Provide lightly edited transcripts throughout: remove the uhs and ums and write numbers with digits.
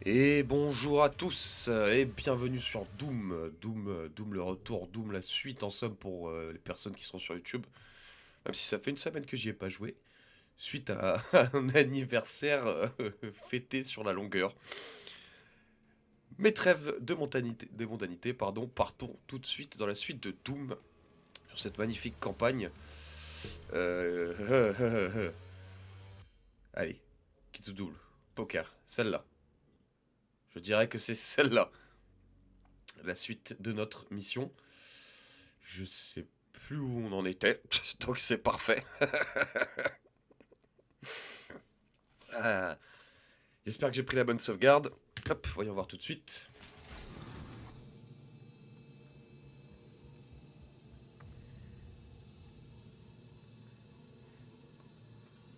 Et bonjour à tous et bienvenue sur Doom le retour, Doom la suite en somme pour les personnes qui seront sur YouTube. Même si ça fait une semaine que j'y ai pas joué, suite à un anniversaire fêté sur la longueur. Mes trêves de mondanité, pardon, partons tout de suite dans la suite de Doom, sur cette magnifique campagne. Euh... Allez, Kitsudoul, poker, celle-là. Je dirais que c'est celle-là, la suite de notre mission. Je sais plus où on en était, donc c'est parfait. Ah, j'espère que j'ai pris la bonne sauvegarde. Hop, voyons voir tout de suite.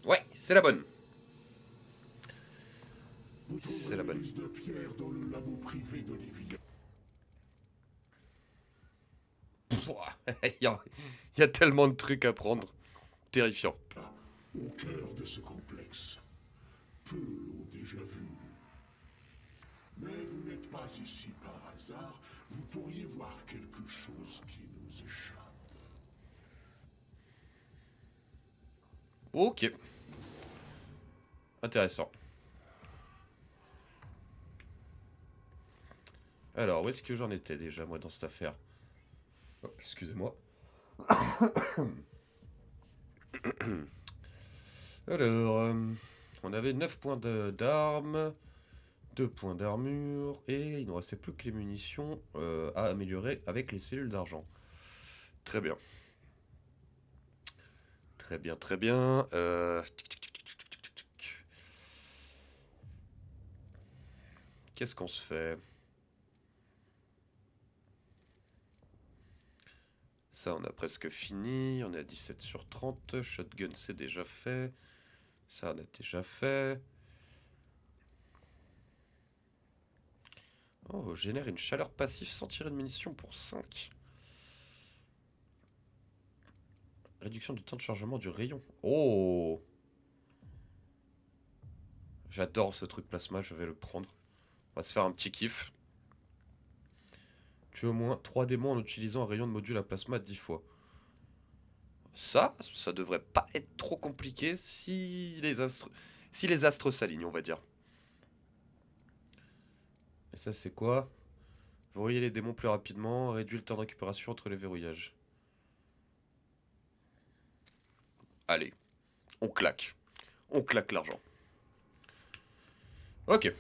Ouais, c'est la bonne. Vous C'est trouverez la les bonne. listes de pierre dans le labo privé d'Olivia. Pouah, il y a tellement de trucs à prendre. Terrifiant. Au cœur de ce complexe. Peu l'ont déjà vu. Mais vous n'êtes pas ici par hasard. Vous pourriez voir quelque chose qui nous échappe. Ok, intéressant. Alors, où est-ce que j'en étais déjà, moi, dans cette affaire? Oh, excusez-moi. Alors, on avait 9 points d'armes, 2 points d'armure, et il ne nous restait plus que les munitions à améliorer avec les cellules d'argent. Très bien. Très bien, très bien. Qu'est-ce qu'on se fait? Ça, on a presque fini. On est à 17 sur 30. Shotgun, c'est déjà fait. Ça, on a déjà fait. Oh, génère une chaleur passive sans tirer de munitions pour 5. Réduction du temps de chargement du rayon. Oh! J'adore ce truc plasma, je vais le prendre. On va se faire un petit kiff. Tue au moins 3 démons en utilisant un rayon de module à plasma 10 fois. Ça devrait pas être trop compliqué si les astres s'alignent, on va dire. Et ça, c'est quoi? Verrouiller les démons plus rapidement, réduit le temps de récupération entre les verrouillages. Allez, on claque. On claque l'argent. Ok,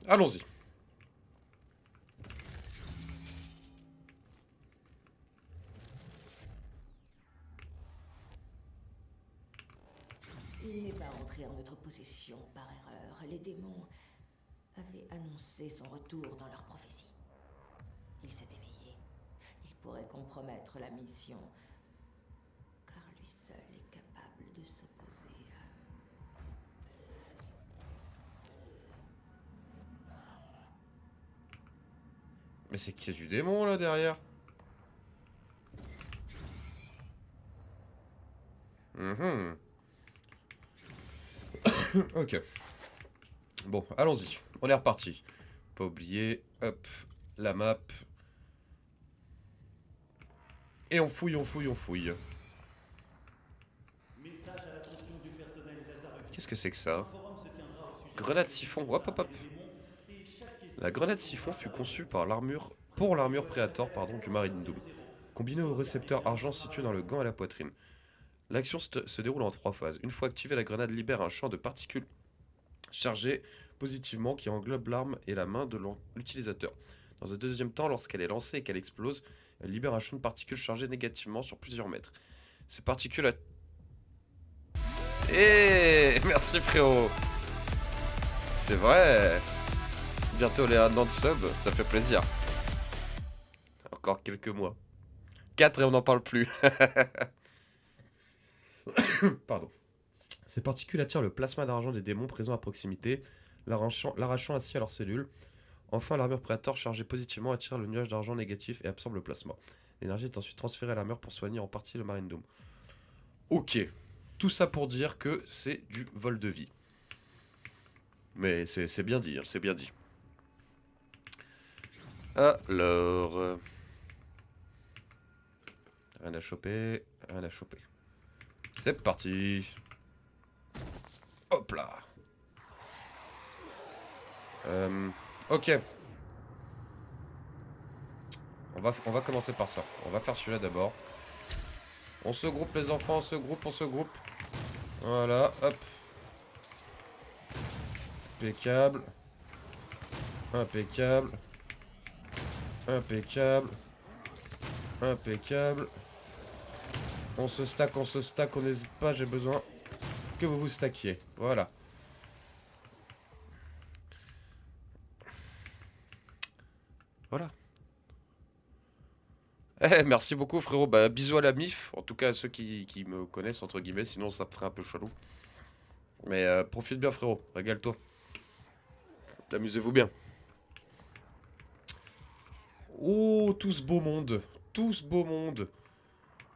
allons-y. Il n'est pas entré en notre possession par erreur. Les démons avaient annoncé son retour dans leur prophétie. Il s'est éveillé. Il pourrait compromettre la mission, car lui seul est capable de s'opposer à... Mais c'est qu'il y a du démon là derrière. Mhm. Ok. Bon, allons-y. On est reparti. Pas oublier. Hop. La map. Et on fouille, on fouille, on fouille. Message à l'attention du personnel Lazarus. Qu'est-ce que c'est que Un ça? forum se tiendra au sujet de Grenade siphon. l'acquisition Hop, hop, d'armes hop. et des démons, et chaque question La grenade siphon trouvera fut sa conçue réponse. par pour l'armure Predator, pardon, du Marine Doom. Combinée au Sauvegarder récepteur bien argent votre situé dans le appareil. gant à la poitrine. L'action se déroule en 3 phases. Une fois activée, la grenade libère un champ de particules chargées positivement qui englobe l'arme et la main de l'utilisateur. Dans un deuxième temps, lorsqu'elle est lancée et qu'elle explose, elle libère un champ de particules chargées négativement sur plusieurs mètres. Ces particules... Eh, merci frérot. C'est vrai. Bientôt les 1 an de sub, ça fait plaisir. Encore quelques mois. 4 et on n'en parle plus. Pardon. Ces particules attirent le plasma d'argent des démons présents à proximité, l'arrachant ainsi à leurs cellules. Enfin, l'armure Predator chargée positivement attire le nuage d'argent négatif et absorbe le plasma. L'énergie est ensuite transférée à l'armure pour soigner en partie le Marine Doom. Ok. Tout ça pour dire que c'est du vol de vie. Mais c'est bien dit, hein, c'est bien dit. Alors... Rien à choper, rien à choper. C'est parti. Hop là. Ok. On va commencer par ça. On va faire celui-là d'abord. On se groupe les enfants, on se groupe, on se groupe. Voilà, hop. Impeccable. Impeccable. Impeccable. Impeccable. On se stack, on n'hésite pas, j'ai besoin que vous vous stackiez. Voilà. Voilà. Eh, merci beaucoup frérot, bah bisous à la MIF, en tout cas à ceux qui me connaissent entre guillemets, sinon ça me ferait un peu chelou. Mais profite bien frérot, régale-toi. Amusez-vous bien. Oh, tout ce beau monde, tout ce beau monde.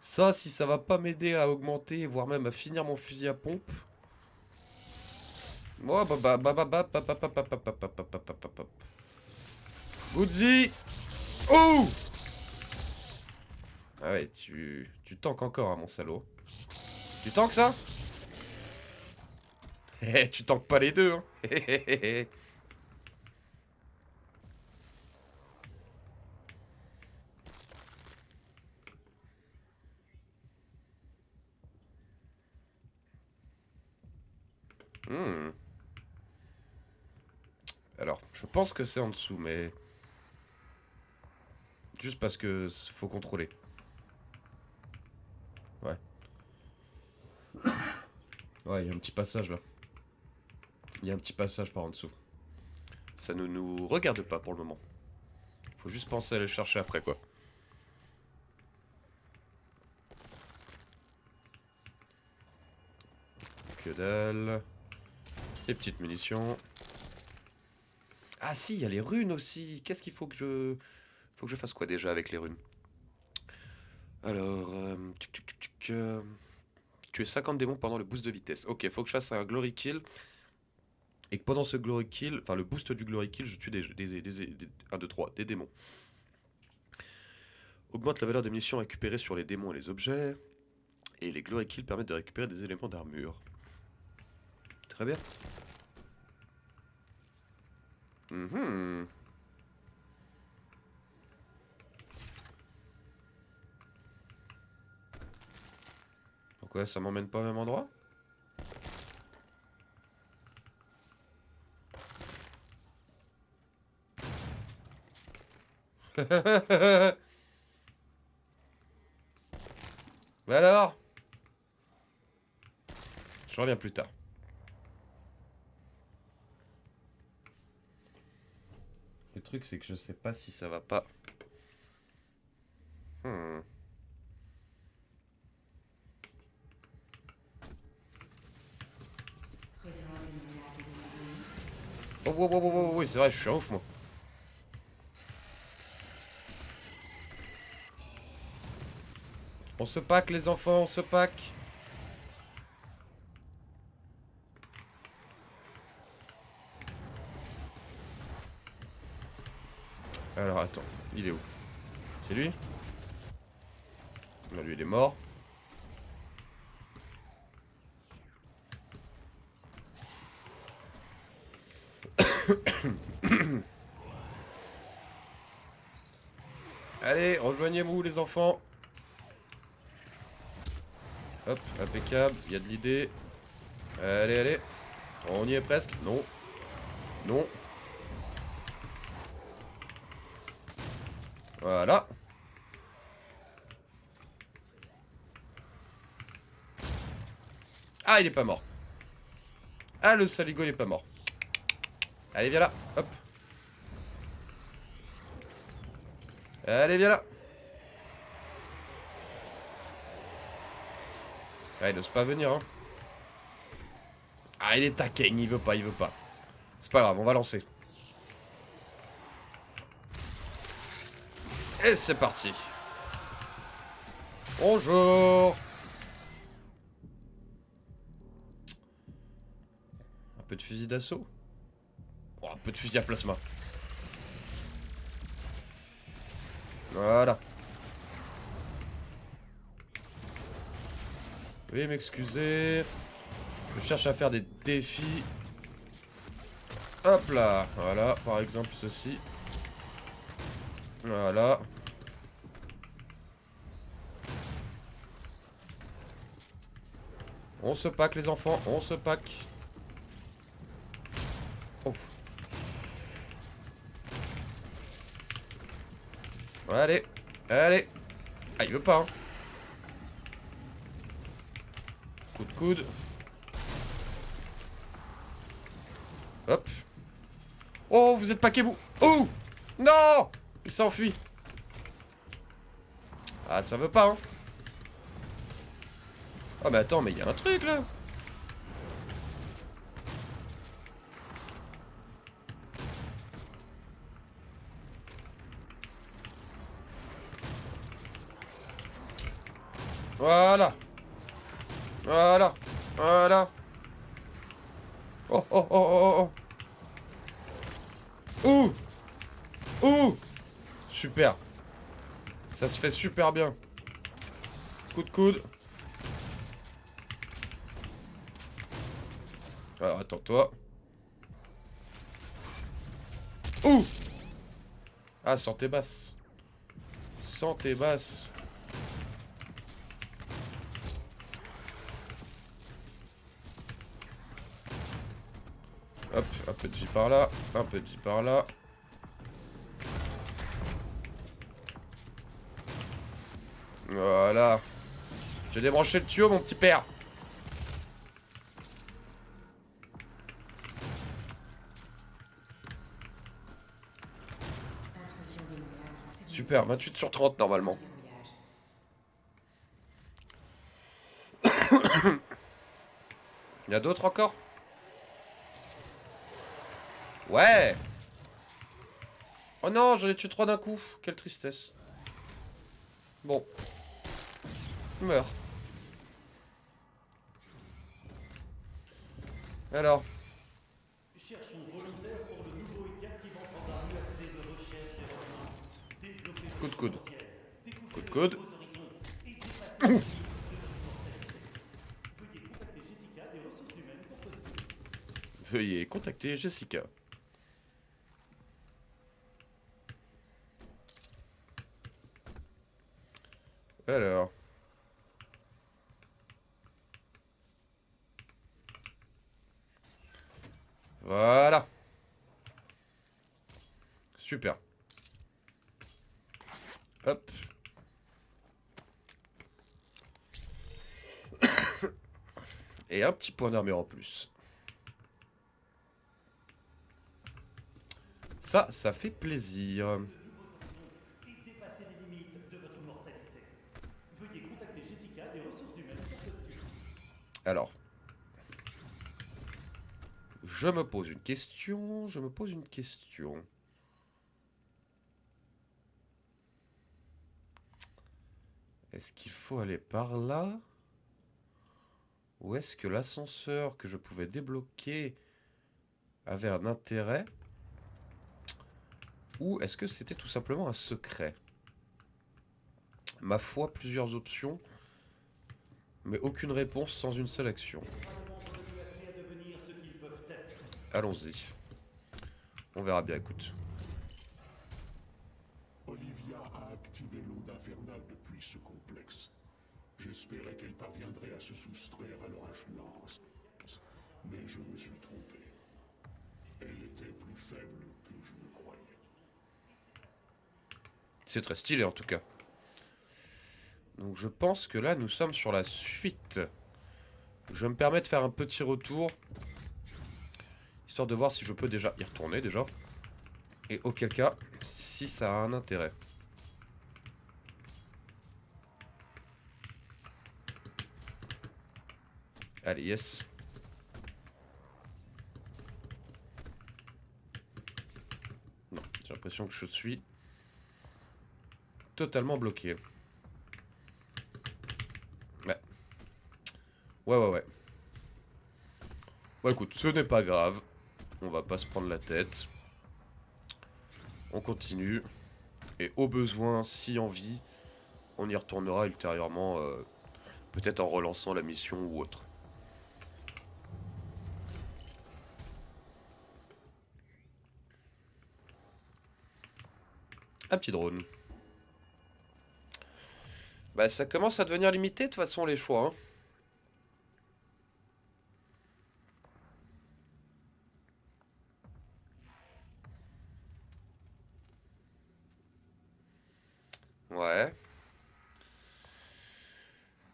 Ça, si ça va pas m'aider à augmenter, voire même à finir mon fusil à pompe. Oh, Uzi. Oh. Ah ouais, tu tankes encore, hein, mon salaud. Tu tankes ça? Eh, tu tankes pas les deux, hein. Hmm. Alors, je pense que c'est en dessous, mais... Juste parce que faut contrôler. Ouais. Ouais, il y a un petit passage là. Il y a un petit passage par en dessous. Ça ne nous regarde pas pour le moment. Faut juste penser à aller le chercher après, quoi. Que dalle. Les petites munitions. Ah si, il y a les runes aussi. Qu'est-ce qu'il faut que je... Faut que je fasse quoi déjà avec les runes? Alors... tuer 50 démons pendant le boost de vitesse. Ok, faut que je fasse un glory kill. Et que pendant ce glory kill, enfin le boost du glory kill, je tue des 1, 2, 3, des démons. Augmente la valeur des munitions récupérées sur les démons et les objets. Et les glory kills permettent de récupérer des éléments d'armure. Très bien. Pourquoi ça m'emmène pas au même endroit? Bah alors? Je reviens plus tard. Le truc c'est que je sais pas si ça va pas. Oh, oh, oh, oh, oh, oui, c'est vrai, je suis un ouf moi. On se pack les enfants, on se pack. Alors attends, il est où? C'est lui? Non, lui il est mort. Allez, rejoignez-vous les enfants. Hop, impeccable, il y a de l'idée. Allez, allez. On y est presque. Non. Non. Voilà. Ah, il est pas mort. Ah, le saligo, il est pas mort. Allez, viens là. Hop. Allez, viens là. Ah, il n'ose pas venir, hein. Ah, il est taquin, il veut pas, il veut pas. C'est pas grave, on va lancer. Et c'est parti. Bonjour. Un peu de fusil d'assaut. Oh, un peu de fusil à plasma. Voilà. Veuillez m'excuser. Je cherche à faire des défis. Hop là. Voilà, par exemple ceci. Voilà. On se pack les enfants, on se pack. Oh. Allez, allez. Ah, il veut pas, hein. Coup de coude. Hop. Oh, vous êtes paqués, vous. Oh non. Il s'enfuit. Ah, ça veut pas, hein. Oh, mais attends, mais il y a un truc, là. Voilà. Voilà. Voilà. Oh, oh, oh, oh, oh. Ouh. Ouh. Super. Ça se fait super bien. Coup de coude. Alors, attends-toi. Ouh. Ah, santé basse. Santé basse. Hop, un peu de vie par là. Un peu de vie par là. Voilà. J'ai débranché le tuyau, mon petit père. Super, 28 sur 30 normalement. Il y a d'autres encore? Ouais. Oh non, j'en ai tué 3 d'un coup. Quelle tristesse. Bon. Meurs. Alors. Cherchons volontaires pour le nouveau et captivant programme UAC de recherche développement. Développer Coup de coude. potentiel, Coup de découvrir coude. de nouveaux horizons et dépasser les limites de notre mortalité. Veuillez contacter Jessica des ressources humaines pour poser. Veuillez contacter Jessica. Alors. Voilà. Super. Hop. Et un petit point d'armure en plus. Ça fait plaisir. Et dépasser les limites de votre mortalité. Veuillez contacter Jessica des ressources humaines pour postuler. Alors. Je me pose une question. Je me pose une question. Est-ce qu'il faut aller par là? Ou est-ce que l'ascenseur que je pouvais débloquer avait un intérêt? Ou est-ce que c'était tout simplement un secret? Ma foi, plusieurs options, mais aucune réponse sans une seule action. UAC à devenir ce qu'ils peuvent être. Allons-y. On verra bien, écoute. Olivia a activé l'onde infernale depuis ce complexe. J'espérais qu'elle parviendrait à se soustraire à leur influence. Mais je me suis trompé. Elle était plus faible que je ne croyais. C'est très stylé en tout cas. Donc je pense que là nous sommes sur la suite. Je me permets de faire un petit retour. Histoire de voir si je peux déjà y retourner déjà. Et auquel cas, si ça a un intérêt. Allez, yes. Non, j'ai l'impression que je suis totalement bloqué. Ouais. Ouais. Bon écoute, ce n'est pas grave. On va pas se prendre la tête. On continue. Et au besoin, si envie, on y retournera ultérieurement, peut-être en relançant la mission ou autre. Un petit drone. Bah ça commence à devenir limité de toute façon les choix. Hein. Ouais.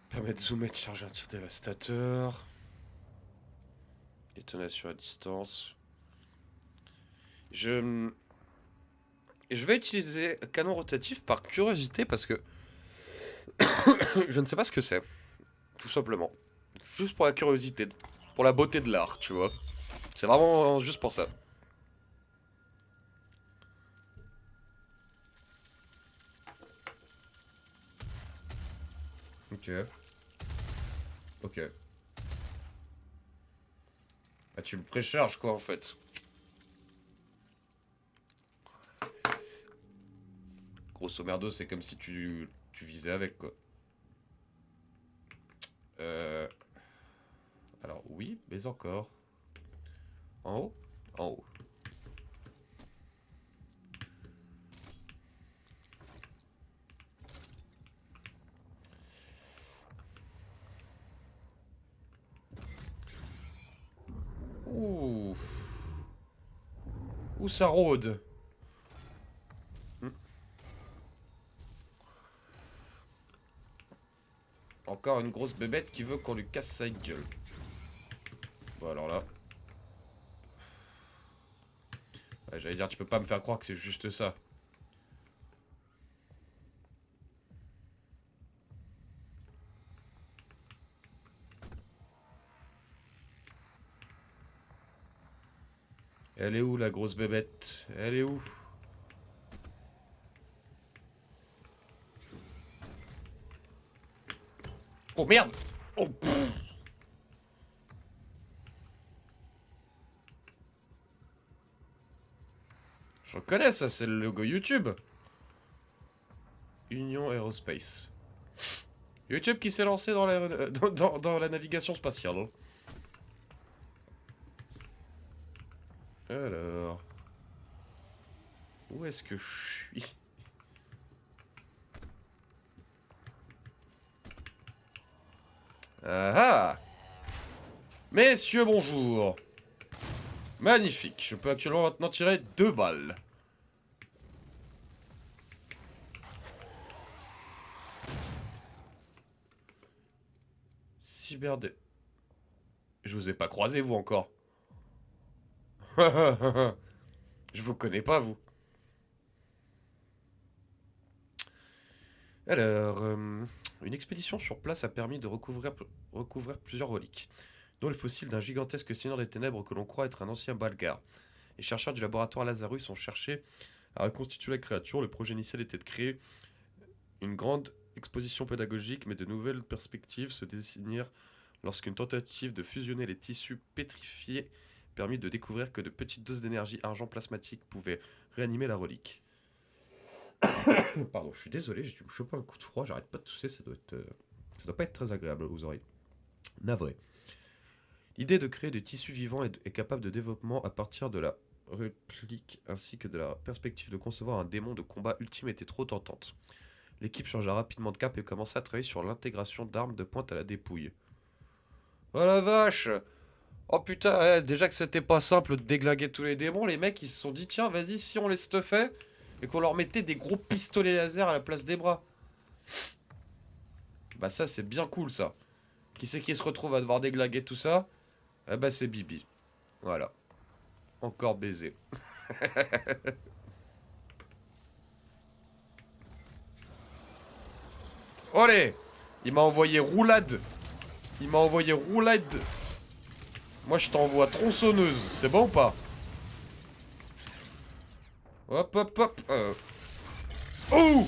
Permet de zoomer, de charger un tir dévastateur. Détonation à distance. Je vais utiliser canon rotatif par curiosité parce que je ne sais pas ce que c'est. Tout simplement. Juste pour la curiosité. Pour la beauté de l'art, tu vois. C'est vraiment juste pour ça. Ok. Ok. Ah, tu me précharges quoi en fait. Grosso merdo, c'est comme si tu visais avec quoi. Alors oui, mais encore. En haut? En haut. Ouh. Ouh, ça rôde. Encore une grosse bébête qui veut qu'on lui casse sa gueule. Bon alors là. Ouais, j'allais dire, tu peux pas me faire croire que c'est juste ça. Elle est où la grosse bébête? Elle est où? Oh merde! Oh pff. Je reconnais ça, c'est le logo YouTube. Union Aerospace. YouTube qui s'est lancé dans dans la navigation spatiale. Alors... Où est-ce que je suis? Ah ah! Messieurs, bonjour! Magnifique, je peux actuellement maintenant tirer 2 balles. Cyberdé... Je vous ai pas croisé, vous, encore. Je vous connais pas, vous. Alors, une expédition sur place a permis de recouvrir plusieurs reliques, dont le fossile d'un gigantesque seigneur des ténèbres que l'on croit être un ancien Balgar. Les chercheurs du laboratoire Lazarus ont cherché à reconstituer la créature. Le projet initial était de créer une grande exposition pédagogique, mais de nouvelles perspectives se dessinèrent lorsqu'une tentative de fusionner les tissus pétrifiés permit de découvrir que de petites doses d'énergie argent plasmatique pouvaient réanimer la relique. Pardon, je suis désolé, j'ai dû me choper un coup de froid, j'arrête pas de tousser, ça doit pas être très agréable aux oreilles. Navré. L'idée de créer des tissus vivants est capable de développement à partir de la réplique ainsi que de la perspective de concevoir un démon de combat ultime était trop tentante. L'équipe changea rapidement de cap et commença à travailler sur l'intégration d'armes de pointe à la dépouille. Oh la vache! Oh putain, déjà que c'était pas simple de déglinguer tous les démons, les mecs ils se sont dit tiens vas-y si on les stuffait et qu'on leur mettait des gros pistolets laser à la place des bras. Bah ça c'est bien cool ça. Qui c'est qui se retrouve à devoir déglinguer tout ça? Eh bah c'est Bibi. Voilà. Encore baisé. Allez! Il m'a envoyé roulade. Il m'a envoyé roulade. Moi je t'envoie tronçonneuse. C'est bon ou pas? Hop hop hop. Oh!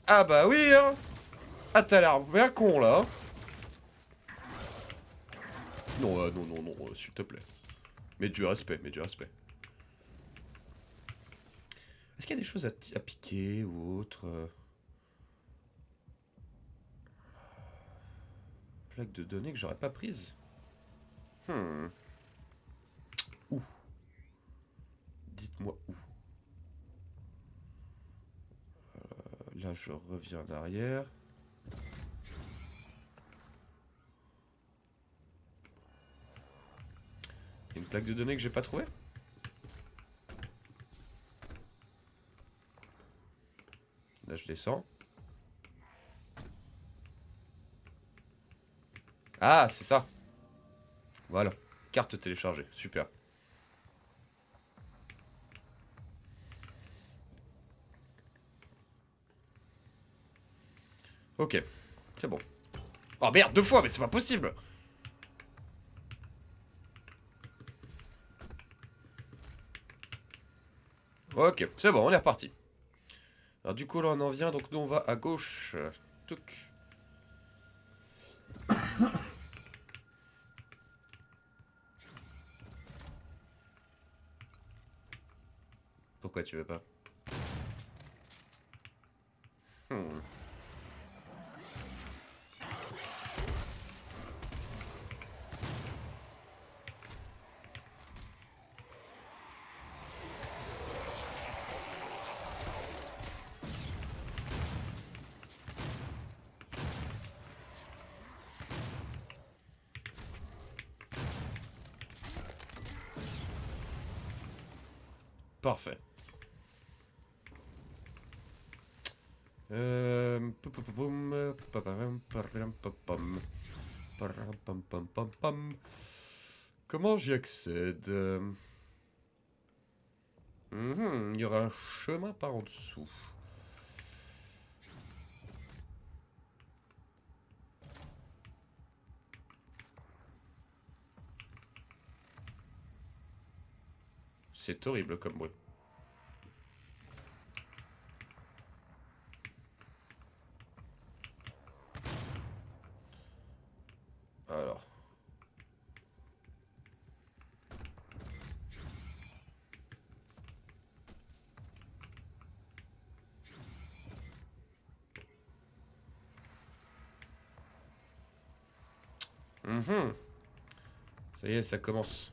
Ah bah oui hein. Ah t'as l'air bien con là. Non non non non s'il te plaît. Mais du respect, mais du respect. Est-ce qu'il y a des choses à piquer ou autre Plaque de données que j'aurais pas prise. Où? Dites-moi où. Là, je reviens en arrière. Il y a une plaque de données que j'ai pas trouvée. Là, je descends. Ah, c'est ça. Voilà. Carte téléchargée. Super. Ok. C'est bon. Oh merde, 2 fois, mais c'est pas possible. Ok, c'est bon, on est reparti. Alors du coup, là, on en vient. Donc nous, on va à gauche. Touc. Pourquoi tu veux pas? Parfait. Comment j'y accède? Il y aura un chemin par en dessous. C'est horrible comme bruit. Alors. Ça y est, ça commence.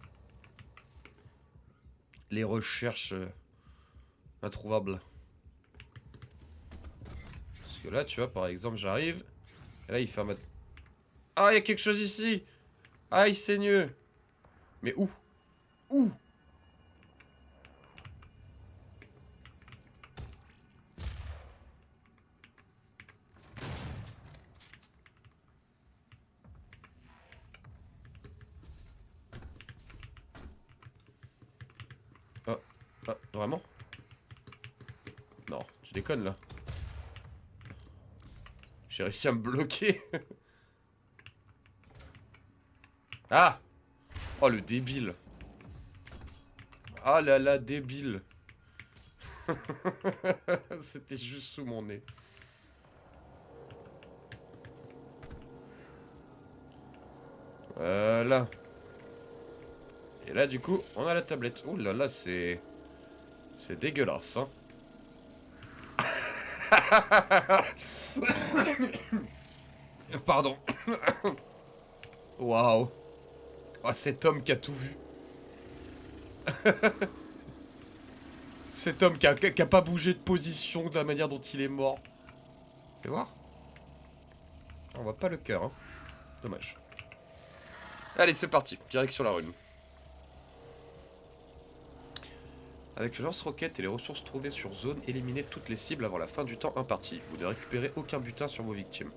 Les recherches introuvables. Parce que là, tu vois, par exemple, j'arrive. Et là, il ferme. Ah, il y a quelque chose ici. Ah, il saigne. Mais où? Où? Ah, ah, vraiment? Non, tu déconnes là. J'ai réussi à me bloquer. Ah! Oh, le débile. Ah là là, débile. C'était juste sous mon nez. Voilà. Et là, du coup, on a la tablette. Ouh là là, c'est... C'est dégueulasse, hein. Pardon. Waouh. Oh, cet homme qui a tout vu. Cet homme qui a pas bougé de position de la manière dont il est mort. Fais voir. On voit pas le cœur, hein. Dommage. Allez, c'est parti. Direction la rune. Avec le lance-roquette et les ressources trouvées sur zone, éliminez toutes les cibles avant la fin du temps imparti. Vous ne récupérez aucun butin sur vos victimes.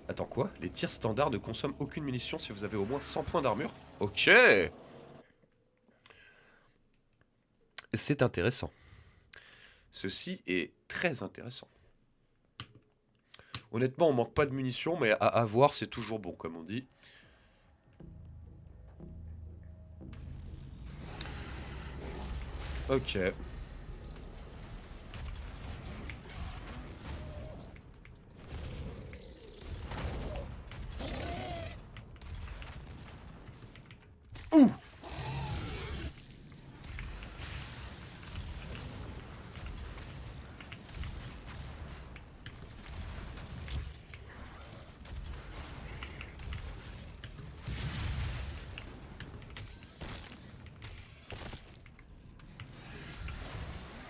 Attends, quoi? Les tirs standards ne consomment aucune munition si vous avez au moins 100 points d'armure? Ok! C'est intéressant. Ceci est très intéressant. Honnêtement, on manque pas de munitions, mais à avoir, c'est toujours bon, comme on dit. Ok. Ouh!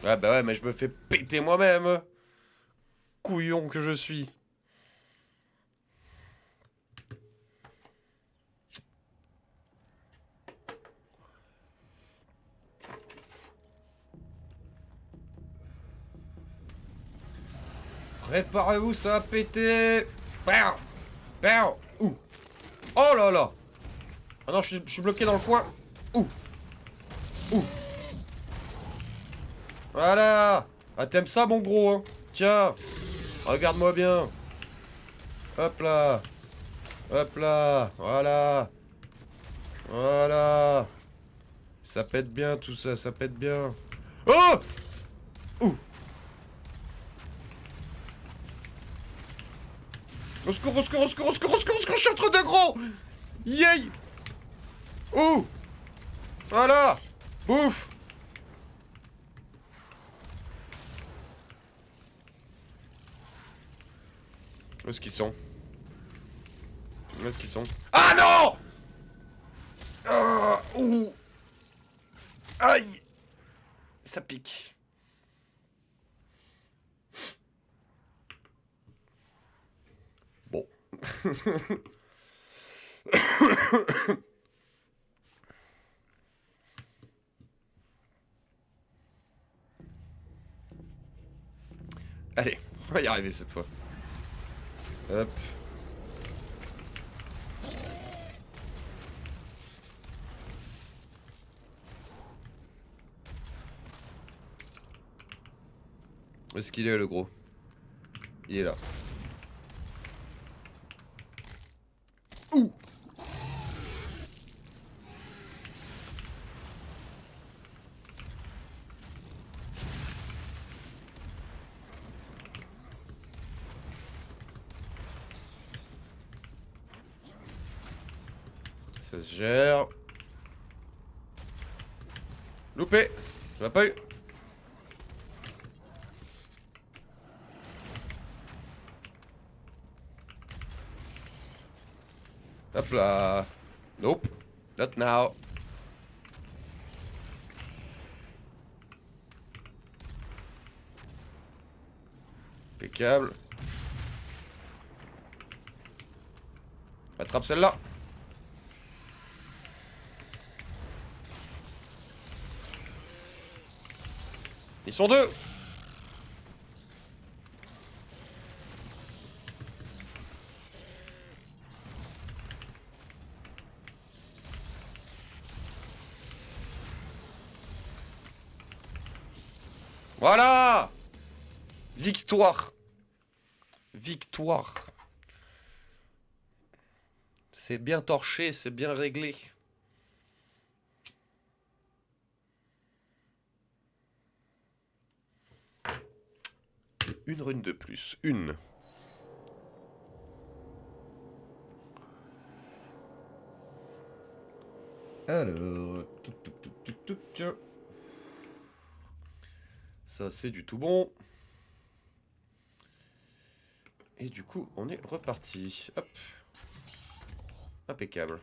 Ah bah ouais, mais je me fais péter moi-même. Couillon que je suis. Préparez-vous, ça va péter. Pow, pow. Ouh. Oh là là. Ah non, je suis bloqué dans le coin. Ouh. Ouh. Voilà. Ah, t'aimes ça, mon gros, hein? Tiens. Regarde-moi bien. Hop là. Hop là. Voilà. Voilà. Ça pète bien, tout ça. Ça pète bien. Oh. Ouh. Au secours, au secours, au secours, au secours, au secours, au secours, je suis entre deux gros. Yay. Ouh. Voilà. Bouffe. Où est-ce qu'ils sont? Où est-ce qu'ils sont? Ah non! Ah, ouh. Aïe. Ça pique. Bon. Allez, on va y arriver cette fois. Hop. Où est-ce qu'il est, le gros? Il est là. Ouh. Ça se gère. Loupé. Ça va pas eu. Hop là. Nope. Not now. Impeccable. Attrape celle-là. Ils sont deux. Voilà. Victoire. Victoire. C'est bien torché, c'est bien réglé. Une rune de plus. Une. Alors. Touc. Ça, c'est du tout bon. Et du coup, on est reparti. Hop. Impeccable.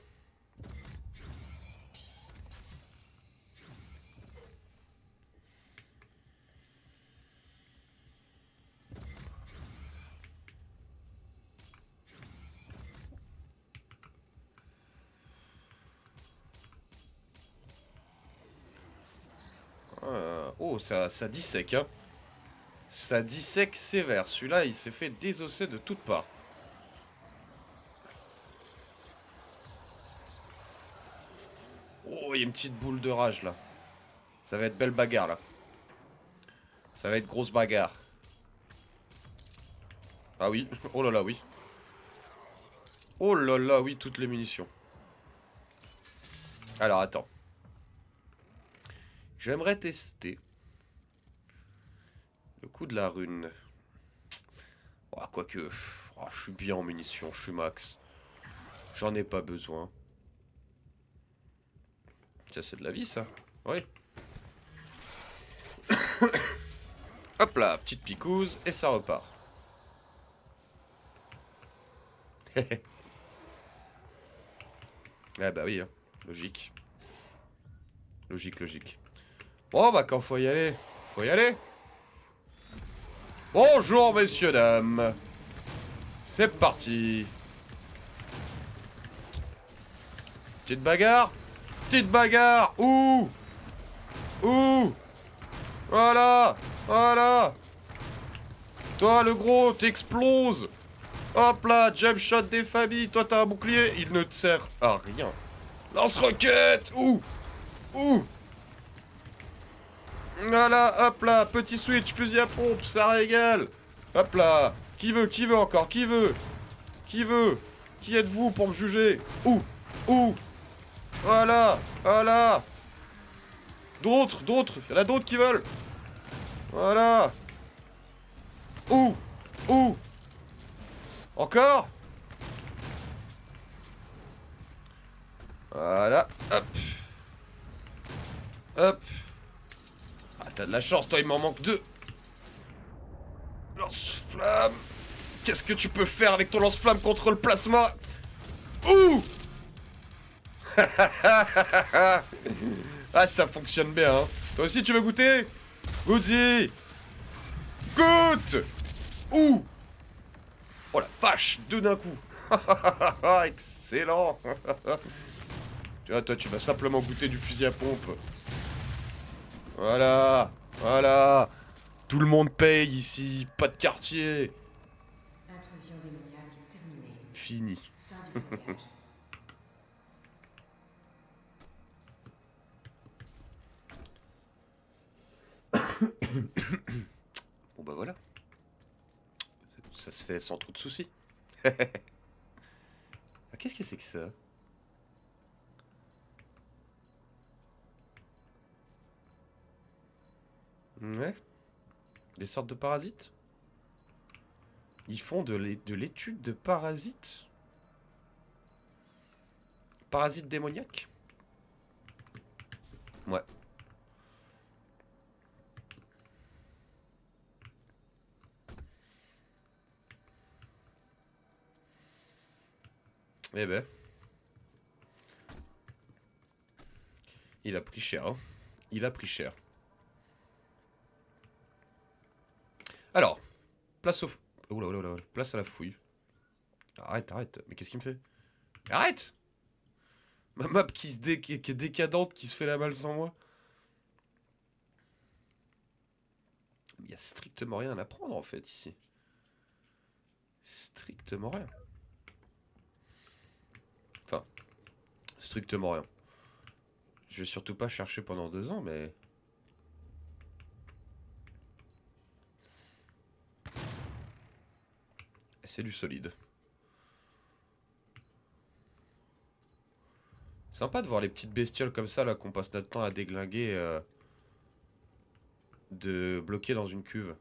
Oh, ça dissèque, hein. Ça dissèque sévère. Celui-là, il s'est fait désosser de toutes parts. Oh, il y a une petite boule de rage, là. Ça va être belle bagarre, là. Ça va être grosse bagarre. Ah oui. Oh là là, oui. Oh là là, oui, toutes les munitions. Alors, attends. J'aimerais tester le coup de la rune. Oh, quoique, oh, je suis bien en munitions, je suis max. J'en ai pas besoin. Ça, c'est de la vie, ça. Oui. Hop là, petite picouse, et ça repart. Ah bah oui, hein. Logique. Logique. Bon, bah quand faut y aller Faut y aller. Bonjour, messieurs, dames. C'est parti. Petite bagarre. Petite bagarre. Ouh. Ouh. Voilà. Voilà. Toi, le gros, t'exploses. Hop là, jump shot des familles. Toi, t'as un bouclier. Il ne te sert à rien. Lance-roquette. Ouh. Ouh. Voilà, hop là, petit switch, fusil à pompe, ça régale. Hop là. Qui veut encore? Qui veut? Qui veut? Qui êtes-vous pour me juger? Ouh. Ouh. Voilà. Voilà. D'autres. Il y en a d'autres qui veulent. Voilà. Ouh. Ouh. Encore. Voilà. Hop. Hop. Ah, t'as de la chance, toi, il m'en manque 2. Lance-flamme. Qu'est-ce que tu peux faire avec ton lance-flamme contre le plasma? Ouh. Ah, ça fonctionne bien, hein. Toi aussi, tu veux goûter? Goûte-y. Goûte. Ouh. Oh la vache, 2 d'un coup. Excellent. Tu vois, toi, tu vas simplement goûter du fusil à pompe. Voilà. Voilà. Tout le monde paye ici. Pas de quartier. Intrusion démoniaque terminée. Fini. Fin du blocage. Bon bah voilà. Ça se fait sans trop de soucis. Ah, qu'est-ce que c'est que ça? Ouais. Des sortes de parasites? Ils font de l'étude de parasites? Parasites démoniaques? Ouais. Eh ben. Il a pris cher, hein. Il a pris cher. Alors, place au... Oula, oula, oula, place à la fouille. Arrête, arrête. Mais qu'est-ce qu'il me fait? Arrête! Ma map qui est décadente, qui se fait la malle sans moi. Il n'y a strictement rien à apprendre, en fait, ici. Strictement rien. Enfin, strictement rien. Je vais surtout pas chercher pendant 2 ans, mais... C'est du solide. Sympa de voir les petites bestioles comme ça, là, qu'on passe notre temps à déglinguer, de bloquer dans une cuve.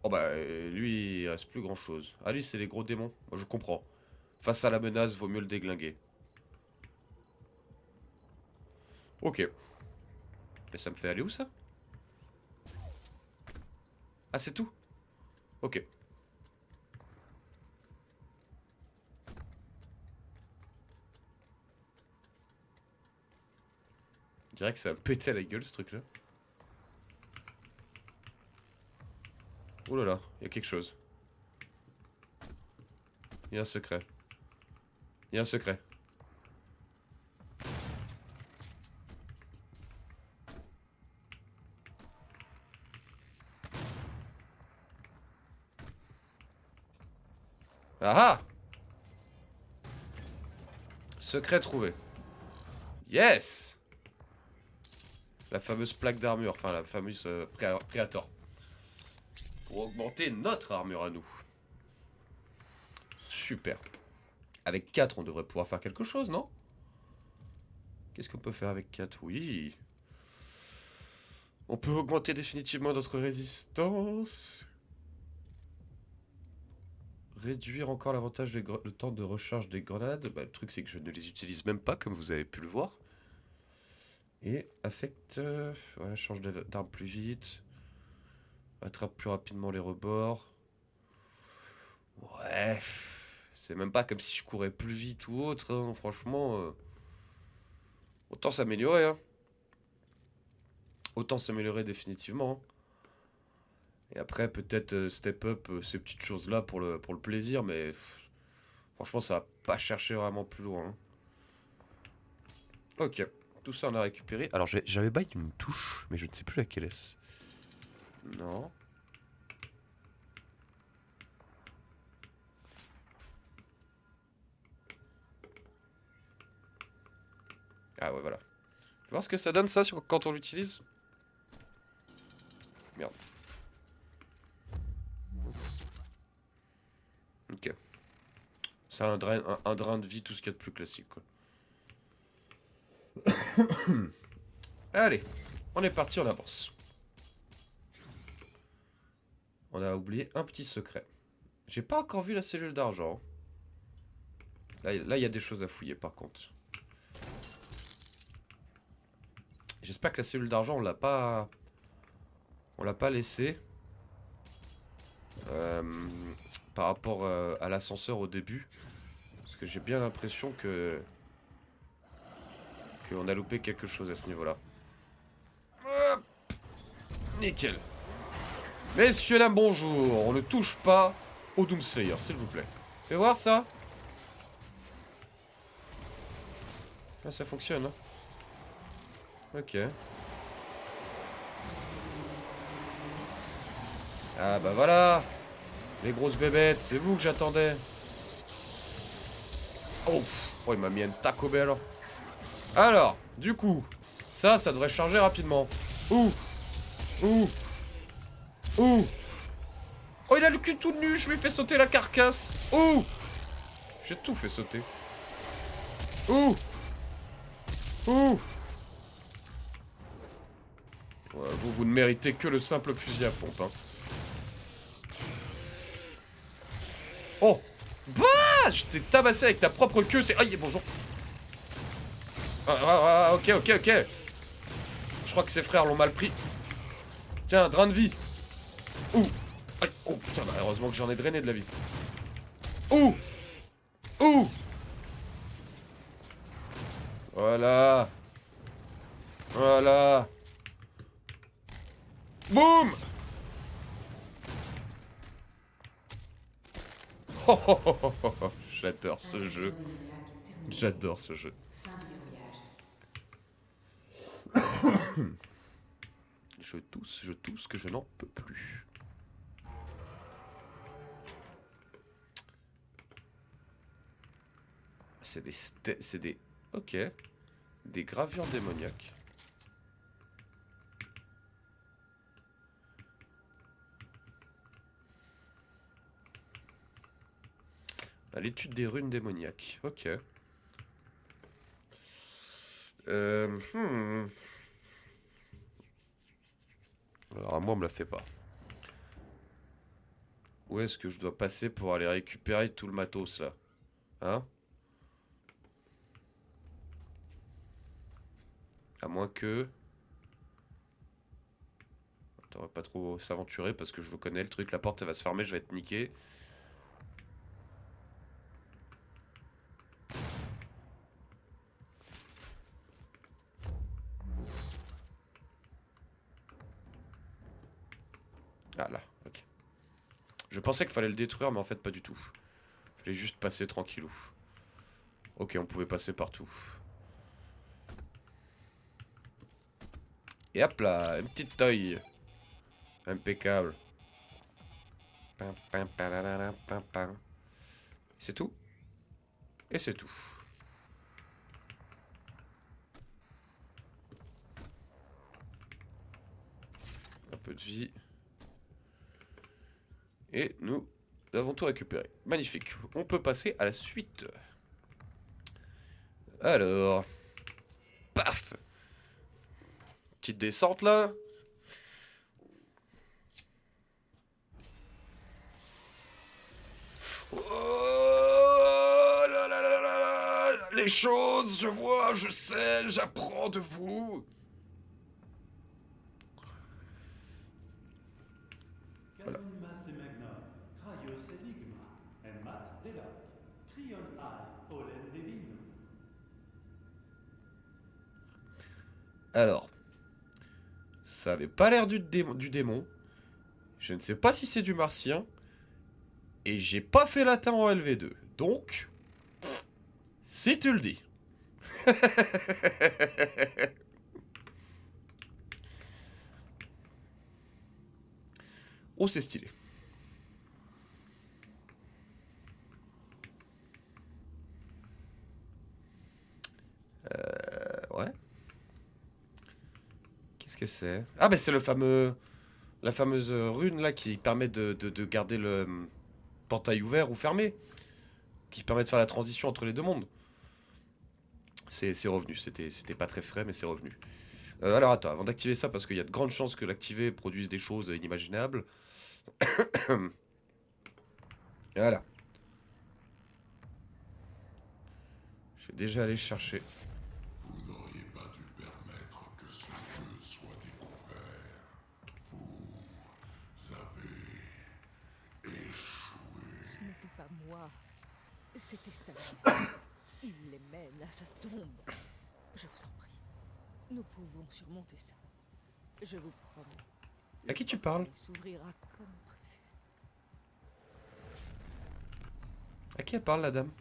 Oh bah, lui, il reste plus grand chose. Ah, lui, c'est les gros démons. Moi, je comprends. Face à la menace, vaut mieux le déglinguer. Ok. Et ça me fait aller où, ça? Ah, c'est tout? Ok. Je dirais que ça va me péter à la gueule, ce truc-là. Oh là là, il y a quelque chose. Il y a un secret. Il y a un secret. Ah ah! Secret trouvé. Yes! La fameuse plaque d'armure, enfin la fameuse Predator. Pour augmenter notre armure à nous. Super. Avec 4, on devrait pouvoir faire quelque chose, non? Qu'est-ce qu'on peut faire avec 4? Oui. On peut augmenter définitivement notre résistance. Réduire encore l'avantage le temps de recharge des grenades. Bah, le truc, c'est que je ne les utilise même pas, comme vous avez pu le voir. Et affecte... ouais, change d'arme plus vite. Attrape plus rapidement les rebords. Ouais. C'est même pas comme si je courais plus vite ou autre, hein. Franchement... autant s'améliorer, hein. autant s'améliorer définitivement, hein. Et après, peut-être step up ces petites choses-là pour le plaisir, mais franchement, ça va pas chercher vraiment plus loin, hein. Ok, tout ça on a récupéré. Alors j'avais bail une touche, mais je ne sais plus laquelle est-ce. Non. Ah ouais, voilà. Tu vois ce que ça donne ça quand on l'utilise? Merde. Ok. C'est un drain de vie, tout ce qu'il y a de plus classique, quoi. Allez, on est parti, on avance. On a oublié un petit secret. J'ai pas encore vu la cellule d'argent. Là, il y a des choses à fouiller, par contre. J'espère que la cellule d'argent, on l'a pas... On l'a pas laissée. Par rapport à l'ascenseur au début. Parce que j'ai bien l'impression que... qu'on a loupé quelque chose à ce niveau-là. Hop, nickel. Messieurs, dames, bonjour. On ne touche pas au Doomslayer, s'il vous plaît. Fais voir ça. Ah, ça fonctionne, hein. Ok. Ah bah voilà. Les grosses bébêtes, c'est vous que j'attendais. Oh, oh, il m'a mis un Taco Bell. Alors, du coup, ça devrait charger rapidement. Ouh, ouh, ouh. Oh, il a le cul tout nu, je lui ai fait sauter la carcasse. Ouh. J'ai tout fait sauter. Ouh. Ouh. Ouais, vous ne méritez que le simple fusil à pompe, hein. Oh. Bah, je t'ai tabassé avec ta propre queue, c'est... Aïe, bonjour. Ok, ok, ok. Je crois que ses frères l'ont mal pris. Tiens, un drain de vie. Ouh. Aïe. Oh putain, bah, heureusement que j'en ai drainé de la vie. Ouh. Ouh. Voilà. Voilà. Boum. Oh, oh, oh, oh, oh, oh. J'adore ce jeu. J'adore ce jeu. Je tousse que je n'en peux plus. C'est des... Ok. Des gravures démoniaques. À l'étude des runes démoniaques. Ok. Alors, moi, on me la fait pas. Où est-ce que je dois passer pour aller récupérer tout le matos, là? Hein? À moins que... On va pas trop s'aventurer parce que je le connais, le truc. La porte, elle va se fermer, je vais être niqué. Ah, là, ok. Je pensais qu'il fallait le détruire, mais en fait, pas du tout. Il fallait juste passer tranquillou. Ok, on pouvait passer partout. Et hop là, une petite taille. Impeccable. C'est tout? Et c'est tout. Un peu de vie. Et nous avons tout récupéré. Magnifique. On peut passer à la suite. Alors. Paf! Petite descente là. Oh là là là là là. Les choses, je vois, je sais, j'apprends de vous. Voilà. Casum masse magnum, craius enigma, en mat delac, crion ai, olen divino. Alors. Ça avait pas l'air du démon. Je ne sais pas si c'est du martien. Et j'ai pas fait latin en LV2. Donc, si tu le dis. Oh, c'est stylé. Ouais. Qu'est-ce que c'est? Ah, bah c'est le fameux... La fameuse rune là qui permet de garder le portail ouvert ou fermé. Qui permet de faire la transition entre les deux mondes. C'est revenu. C'était pas très frais, mais c'est revenu. Alors attends, avant d'activer ça, parce qu'il y a de grandes chances que l'activer produise des choses inimaginables. Voilà. Je vais déjà aller chercher. Vous n'auriez pas dû permettre que ce feu soit découvert. Vous avez échoué. Ce n'était pas moi. C'était ça. Il les mène à sa tombe. Je vous en prie. Nous pouvons surmonter ça. Je vous promets. À qui tu parles? Il s'ouvrira comme prévu. À qui elle parle, la dame?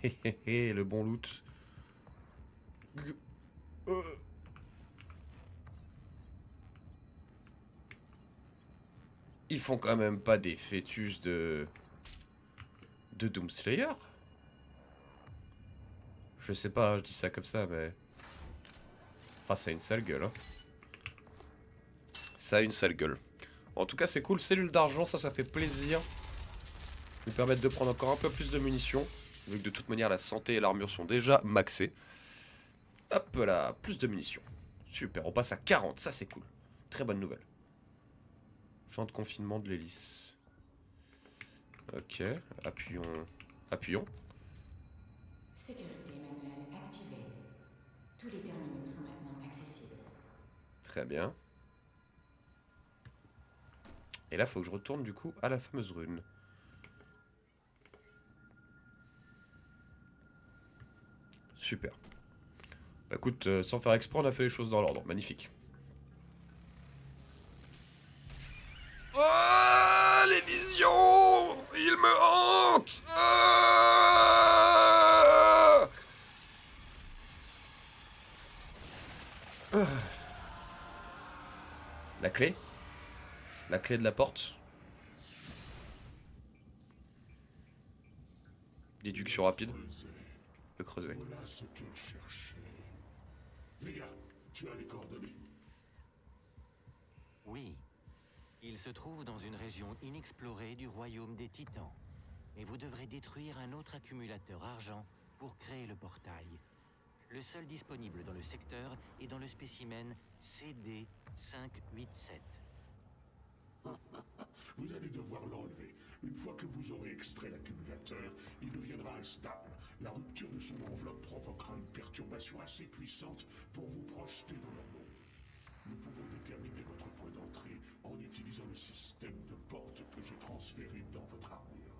Hé hé hé, le bon loot. Ils font quand même pas des fœtus de Doomslayer? Je sais pas, je dis ça comme ça, mais... Ah, ça a une sale gueule, hein. Ça a une sale gueule. En tout cas, c'est cool. Cellule d'argent, ça fait plaisir. Nous permettre de prendre encore un peu plus de munitions. Vu que de toute manière, la santé et l'armure sont déjà maxées. Hop là, plus de munitions. Super, on passe à 40, ça c'est cool. Très bonne nouvelle. Champ de confinement de l'hélice. Ok, appuyons. Appuyons. Sécurité manuelle activée. Tous les terminaux sont maintenant accessibles. Très bien. Et là, faut que je retourne du coup à la fameuse rune. Super. Bah, écoute, sans faire exprès, on a fait les choses dans l'ordre. Magnifique. Oh, les visions! Ils me hantent! Ah! Ah. La clé? La clé de la porte? Déduction rapide. Le creuset. Voilà ce qu'elle cherchait. Vega, tu as les coordonnées. Oui. Il se trouve dans une région inexplorée du royaume des Titans. Et vous devrez détruire un autre accumulateur argent pour créer le portail. Le seul disponible dans le secteur est dans le spécimen CD587. Vous allez devoir l'enlever. Une fois que vous aurez extrait l'accumulateur, il deviendra instable. La rupture de son enveloppe provoquera une perturbation assez puissante pour vous projeter dans leur monde. Nous pouvons déterminer votre point d'entrée en utilisant le système de porte que j'ai transféré dans votre armure.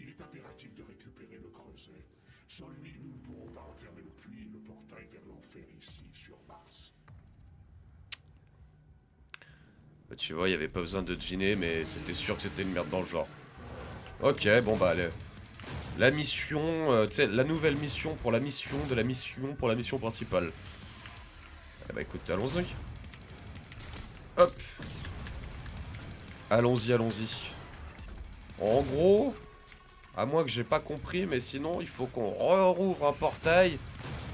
Il est impératif de récupérer le creuset. Sans lui, nous ne pourrons pas refermer le puits et le portail vers l'enfer ici, sur Mars. Bah, tu vois, il n'y avait pas besoin de deviner, mais c'était sûr que c'était une merde dans le genre. Ok, bon bah allez. La mission, tu sais, la nouvelle mission pour la mission de la mission pour la mission principale. Eh bah écoute, allons-y. Hop. Allons-y, allons-y. En gros, à moins que j'ai pas compris, mais sinon il faut qu'on rouvre un portail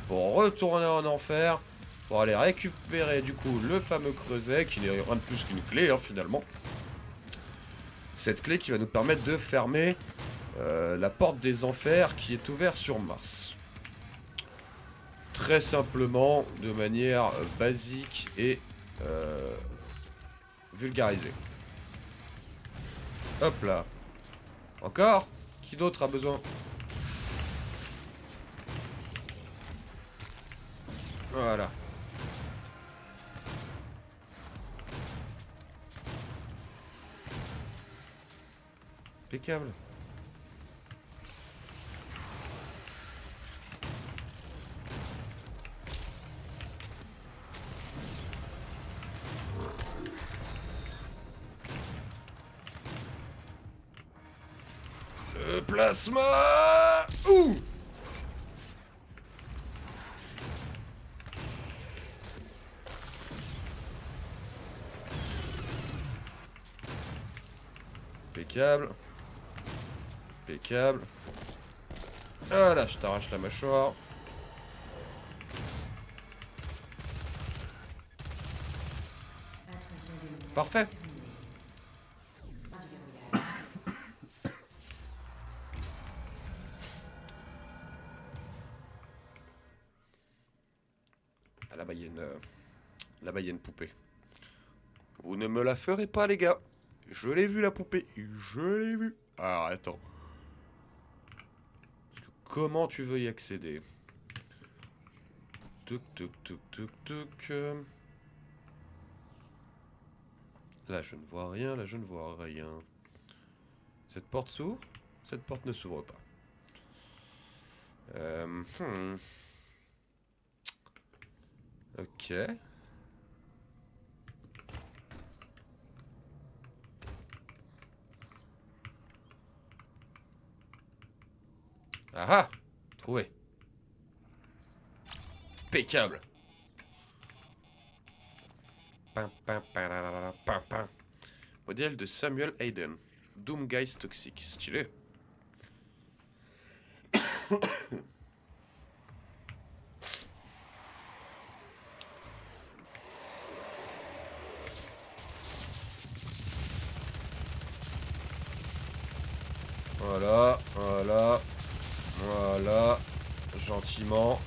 pour retourner en enfer, pour aller récupérer du coup le fameux creuset, qui n'est rien de plus qu'une clé hein, finalement. Cette clé qui va nous permettre de fermer la porte des enfers qui est ouverte sur Mars. Très simplement, de manière basique et vulgarisée. Hop là. Encore? Qui d'autre a besoin? Voilà. Impeccable. Le plasma. Ouh. Impeccable. Impeccable. Voilà, je t'arrache la mâchoire. Parfait. Ah, là-bas, il y a une... Là-bas, il y a une poupée. Vous ne me la ferez pas, les gars. Je l'ai vu, la poupée. Je l'ai vu. Alors, attends. Comment tu veux y accéder? Tuc, tuc, tuc, tuc, tuc. Là, je ne vois rien. Là, je ne vois rien. Cette porte s'ouvre? Cette porte ne s'ouvre pas. Ok. Ah ah! Trouvé. Impeccable. Pam, pam, pam, pam, pam. Modèle de Samuel Hayden. Doomgeist toxique. Stylé. Voilà, voilà, voilà. Gentiment.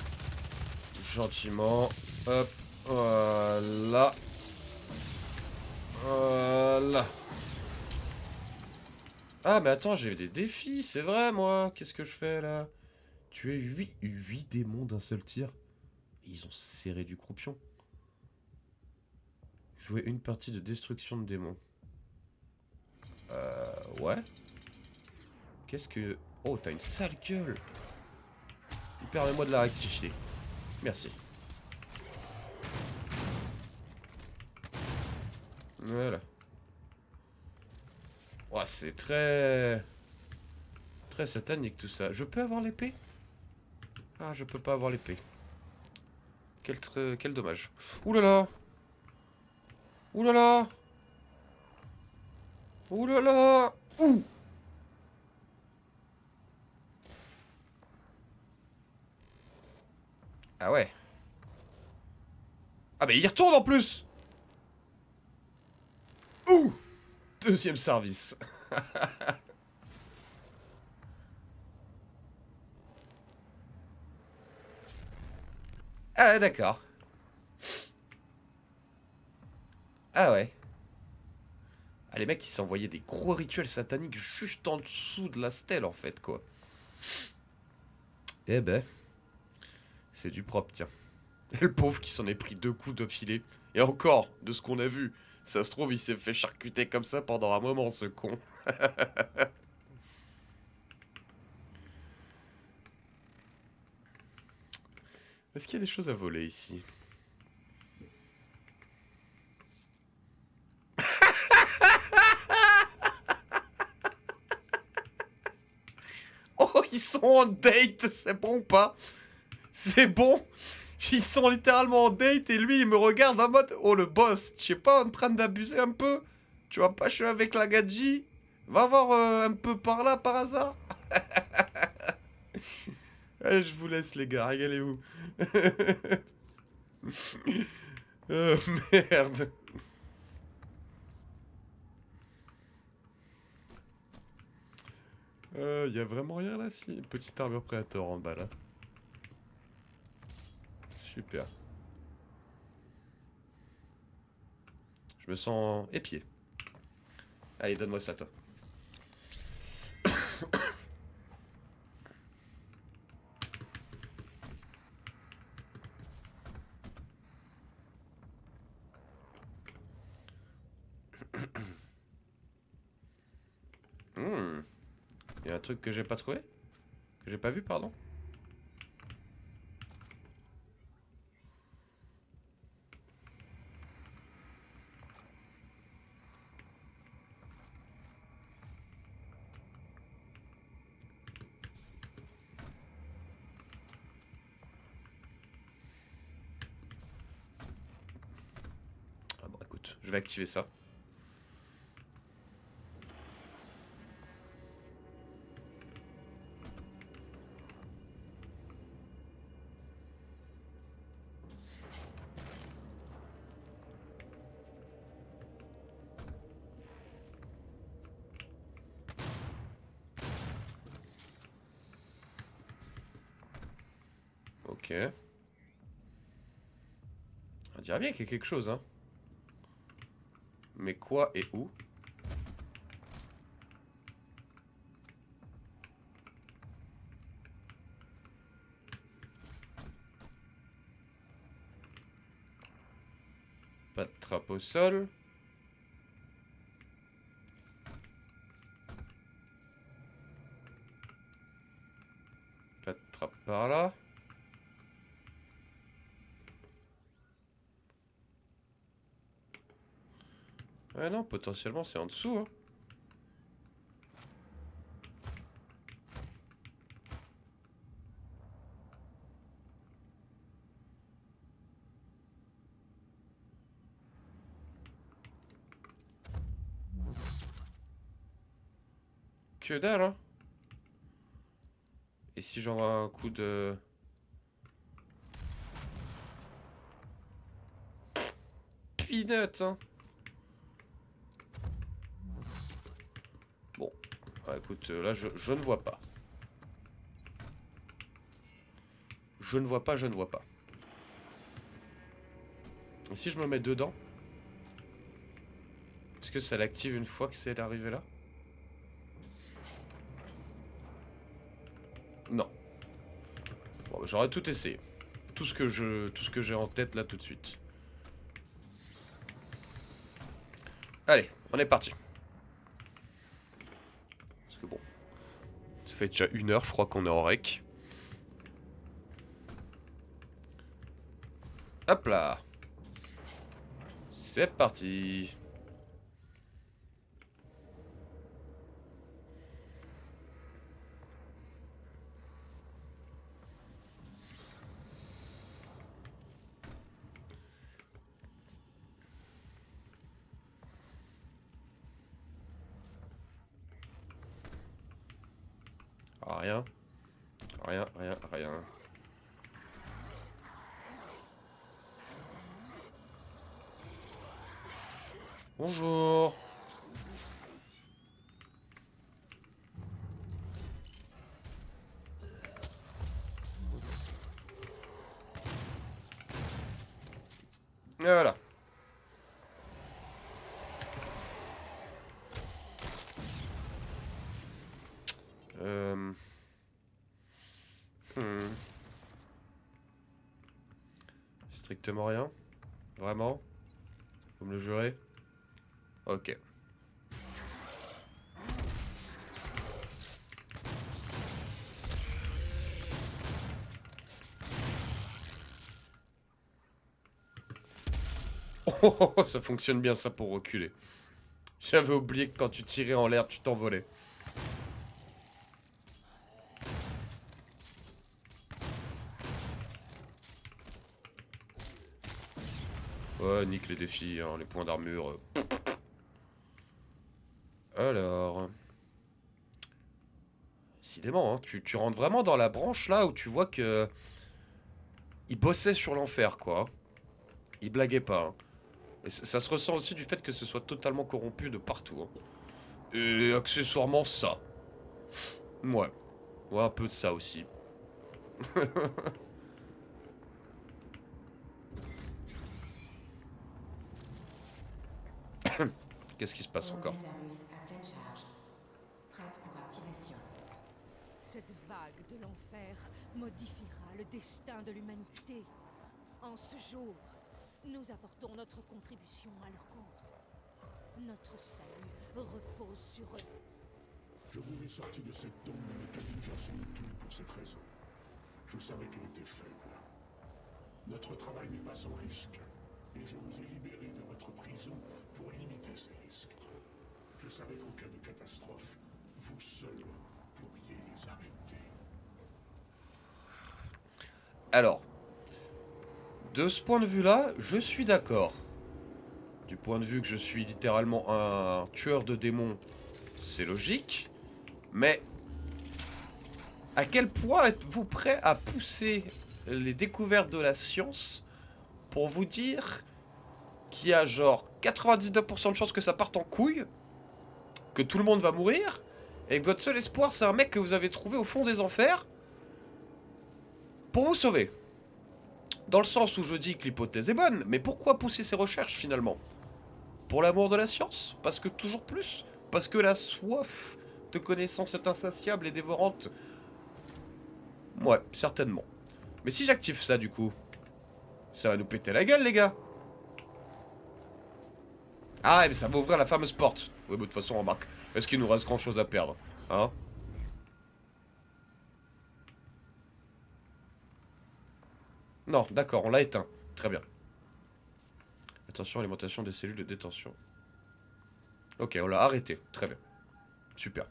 Gentiment. Hop. Voilà. Voilà. Ah, mais attends, j'ai eu des défis, c'est vrai, moi. Qu'est-ce que je fais, là? Tuer 8 démons d'un seul tir. Ils ont serré du croupion. Jouer une partie de destruction de démons. Ouais. Qu'est-ce que... Oh, t'as une sale gueule. Permets-moi de la rectifier. Merci. Voilà. Ouais, c'est très... Très satanique tout ça. Je peux avoir l'épée? Ah, je peux pas avoir l'épée. Quel dommage. Ouh là là! Ouh là là! Ouh là là! Ouh! Ah ouais. Ah mais il y retourne en plus! Ouh! Deuxième service. Ah d'accord. Ah ouais. Ah les mecs ils s'envoyaient des gros rituels sataniques juste en dessous de la stèle en fait quoi. Eh ben. C'est du propre tiens. Et le pauvre qui s'en est pris 2 coups de filet. Et encore, de ce qu'on a vu. Ça se trouve il s'est fait charcuter comme ça pendant un moment ce con. Est-ce qu'il y a des choses à voler ici? Oh, ils sont en date, c'est bon ou pas? C'est bon? Ils sont littéralement en date et lui il me regarde en mode oh le boss, tu es pas en train d'abuser un peu? Tu vas pas jouer avec la gadji? Va voir un peu par là par hasard? Allez, je vous laisse les gars, régalez-vous. Merde. Y a vraiment rien là si? Une petite armure prédateur en bas là. Super. Je me sens épié. Allez, donne-moi ça toi. Il y a un truc que j'ai pas trouvé? Que j'ai pas vu, pardon? Ah bon, écoute, je vais activer ça. Ok. On dirait bien qu'il y a quelque chose, hein. Mais quoi et où? Pas de trappe au sol. Pas de trappe par là. Ouais non, potentiellement c'est en dessous, hein. Que dalle, hein. Et si j'envoie un coup de... Peanut, hein. Bon. Ah, écoute, là, je ne vois pas. Je ne vois pas, je ne vois pas. Et si je me mets dedans? Est-ce que ça l'active une fois que c'est arrivé là? Non. Bon, bah, j'aurais tout essayé. Tout ce que j'ai en tête là tout de suite. Allez, on est parti. Parce que bon, ça fait déjà 1 heure, je crois qu'on est en rec. Hop là. C'est parti. Ah, rien. Rien, rien, rien. Bonjour. Et voilà. Hmm. Strictement rien. Vraiment? Vous me le jurez? Ok. Oh, ça fonctionne bien ça pour reculer. J'avais oublié que quand tu tirais en l'air, tu t'envolais. Ouais, nique les défis, hein, les points d'armure. Alors... Décidément, hein, tu rentres vraiment dans la branche là où tu vois que... Il bossait sur l'enfer, quoi. Il blaguait pas, hein. Et ça se ressent aussi du fait que ce soit totalement corrompu de partout, hein. Et accessoirement ça. Ouais. Ouais, un peu de ça aussi. Qu'est-ce qui se passe encore? Lazarus à pleine charge. Prête pour activation. Cette vague de l'enfer modifiera le destin de l'humanité. En ce jour, nous apportons notre contribution à leur cause. Notre salut repose sur eux. Je vous ai sorti de cette tombe dans l'intelligence inutile pour cette raison. Je savais qu'elle était faible. Notre travail n'est pas sans risque, et je vous ai libéré de votre prison pour limiter ces risques. Je savais qu'en cas de catastrophe, vous seul pourriez les arrêter. Alors, de ce point de vue-là, je suis d'accord. Du point de vue que je suis littéralement un tueur de démons, c'est logique. Mais à quel point êtes-vous prêt à pousser les découvertes de la science pour vous dire qu'il y a genre 99% de chances que ça parte en couille, que tout le monde va mourir, et que votre seul espoir c'est un mec que vous avez trouvé au fond des enfers pour vous sauver? Dans le sens où je dis que l'hypothèse est bonne, mais pourquoi pousser ces recherches finalement? Pour l'amour de la science? Parce que toujours plus? Parce que la soif de connaissance est insatiable et dévorante? Ouais, certainement. Mais si j'active ça du coup, ça va nous péter la gueule les gars. Ah, mais ça va ouvrir la fameuse porte. Oui, mais de toute façon, remarque, est-ce qu'il nous reste grand chose à perdre? Hein? Non, d'accord, on l'a éteint. Très bien. Attention, alimentation des cellules de détention. Ok, on l'a arrêté. Très bien. Super.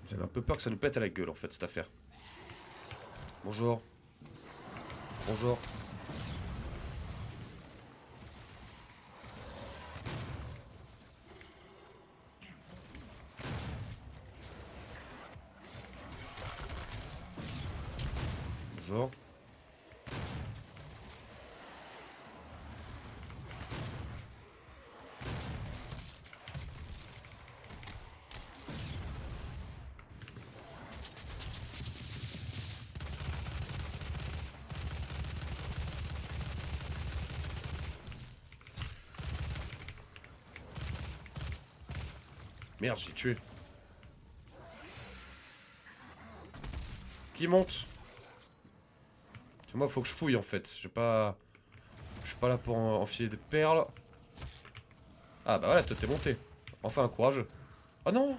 J'avais un peu peur que ça nous pète à la gueule, en fait, cette affaire. Bonjour. Bonjour. Bonjour. Merde, j'ai tué. Qui monte? Moi, faut que je fouille en fait. J'ai pas. Je suis pas là pour enfiler des perles. Ah bah voilà, toi t'es monté. Enfin, un courageux. Oh non!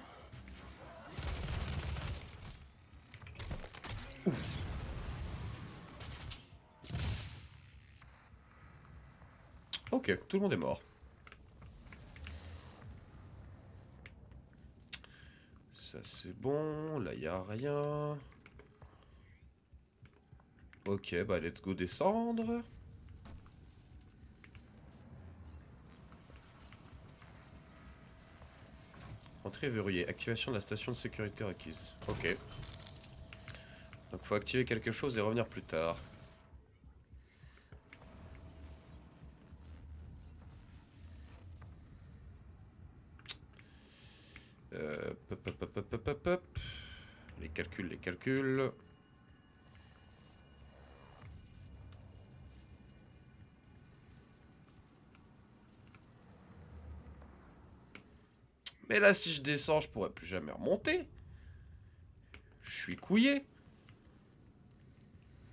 Ok, tout le monde est mort. Ça c'est bon, là y a rien. Ok, bah let's go descendre. Entrée verrouillée, activation de la station de sécurité requise. Ok. Donc faut activer quelque chose et revenir plus tard. Pop, pop, pop, pop, pop, pop. Les calculs, les calculs. Mais là, si je descends, je pourrais plus jamais remonter. Je suis couillé.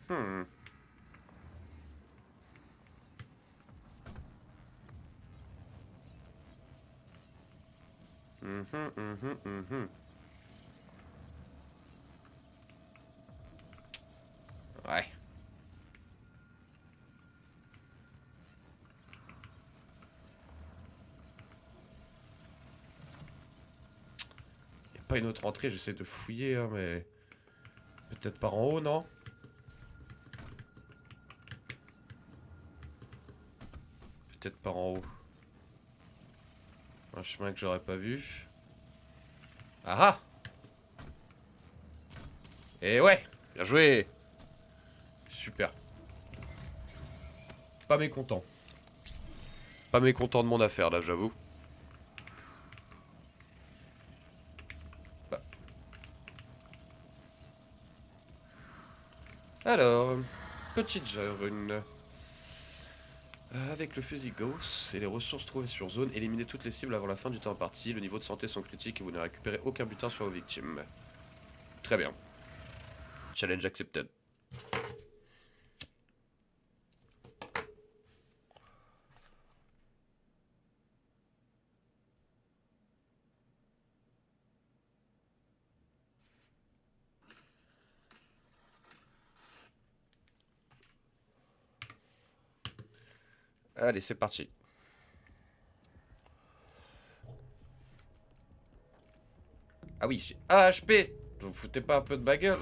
Hmm. Mhm, mhm, mhm. Ouais. Y a pas une autre entrée, j'essaie de fouiller, hein, mais... Peut-être par en haut, non? Peut-être par en haut. Un chemin que j'aurais pas vu. Ah ah! Et ouais! Bien joué! Super. Pas mécontent. Pas mécontent de mon affaire, là, j'avoue. Bah. Alors, petite rune. Avec le fusil Gauss et les ressources trouvées sur zone, éliminez toutes les cibles avant la fin du temps imparti. Le niveau de santé sont critiques et vous ne récupérez aucun butin sur vos victimes. Très bien. Challenge accepted. Allez, c'est parti. Ah oui, j'ai AHP. Vous foutez pas un peu de ma gueule?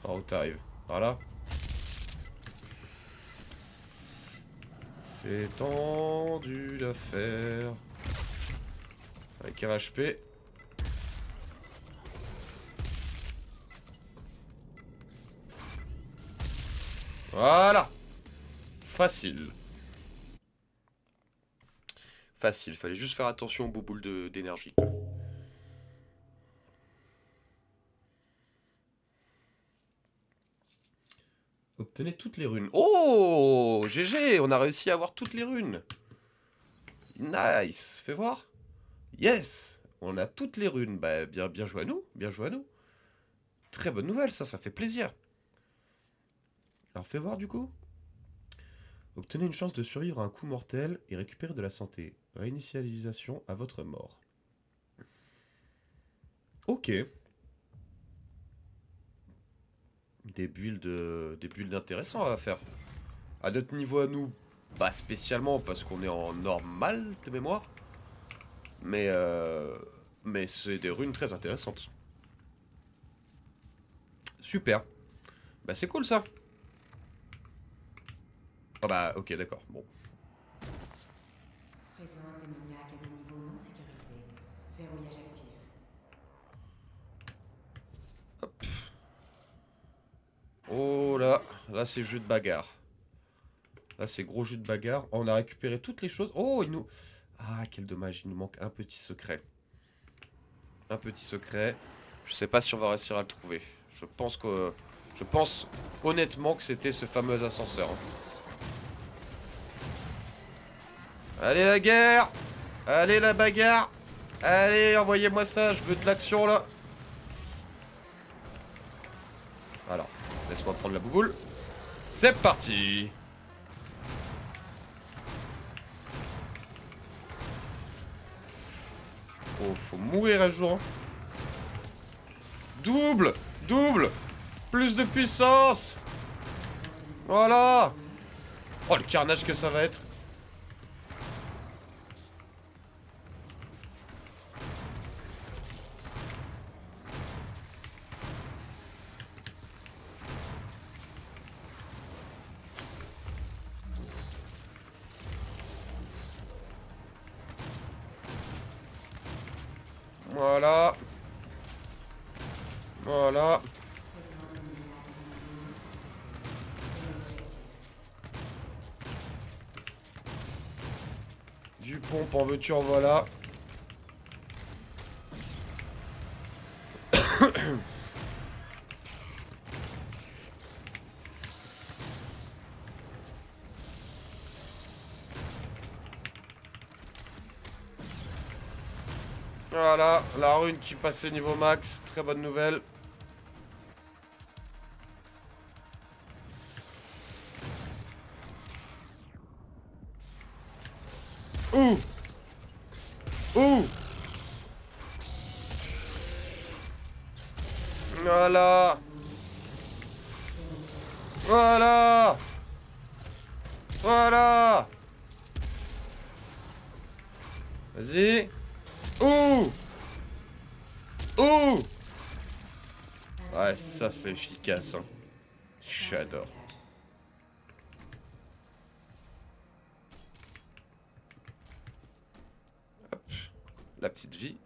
Par où t'arrives? Par là? C'est tendu l'affaire. Avec un HP. Voilà. Facile. Facile, fallait juste faire attention aux bouboules d'énergie. Obtenez toutes les runes. Oh, GG, on a réussi à avoir toutes les runes. Nice, fais voir. Yes, on a toutes les runes. Bah, bien joué à nous, bien joué à nous. Très bonne nouvelle, ça fait plaisir. Alors, fais voir du coup. Obtenez une chance de survivre à un coup mortel et récupérer de la santé. Réinitialisation à votre mort. Ok. Des builds intéressants à faire. À notre niveau à nous, pas spécialement parce qu'on est en normal de mémoire. Mais c'est des runes très intéressantes. Super. Bah c'est cool ça. Ah bah ok d'accord, bon. Présence démoniaque à des niveaux non sécurisés. Verrouillage actif. Hop. Oh là c'est jeu de bagarre. Là c'est gros jeu de bagarre. Oh, on a récupéré toutes les choses. Oh il nous... Ah quel dommage, il nous manque un petit secret. Un petit secret. Je sais pas si on va réussir à le trouver. Je pense honnêtement que c'était ce fameux ascenseur. Allez la guerre! Allez la bagarre! Allez, envoyez-moi ça, je veux de l'action là! Alors, laisse-moi prendre la bouboule. C'est parti! Oh, faut mourir un jour. Hein. Double! Double! Plus de puissance! Voilà! Oh, le carnage que ça va être! Voilà. Voilà. Du pompe en veux-tu en voilà. Voilà, la rune qui passait niveau max, très bonne nouvelle. Ouh! Ouh! Voilà! Voilà! Voilà! Vas-y! Ouh! Ouh! Ouais, ça c'est efficace, hein. J'adore. Hop. La petite vie.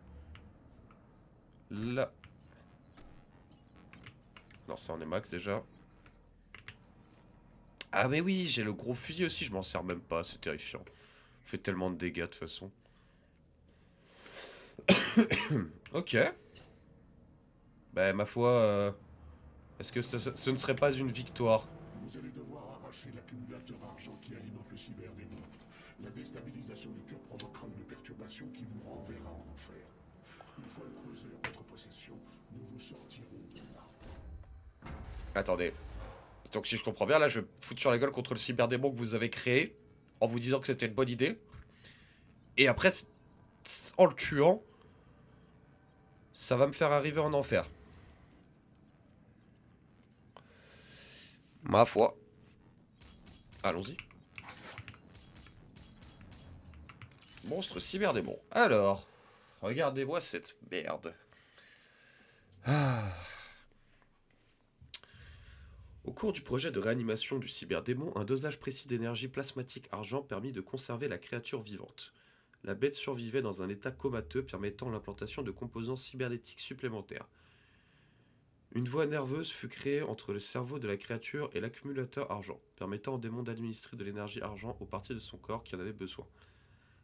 Là. Non, ça en est max déjà. Ah mais oui, j'ai le gros fusil aussi, je m'en sers même pas, c'est terrifiant. Fait tellement de dégâts de toute façon. Ok. Bah ma foi, est-ce que ce ne serait pas une victoire? Vous allez devoir arracher l'accumulateur argent qui alimente le cyberdémon. La déstabilisation du cœur provoquera une perturbation qui vous renverra en enfer. Une fois le creuseur en votre possession, nous vous sortirons de là. Attendez. Donc si je comprends bien, là, je vais me foutre sur la gueule contre le cyberdémon que vous avez créé, en vous disant que c'était une bonne idée. Et après, en le tuant, ça va me faire arriver en enfer. Ma foi. Allons-y. Monstre cyberdémon. Alors, regardez-moi cette merde. Ah. Au cours du projet de réanimation du cyberdémon, un dosage précis d'énergie plasmatique argent permit de conserver la créature vivante. La bête survivait dans un état comateux permettant l'implantation de composants cybernétiques supplémentaires. Une voie nerveuse fut créée entre le cerveau de la créature et l'accumulateur argent, permettant au démon d'administrer de l'énergie argent aux parties de son corps qui en avaient besoin.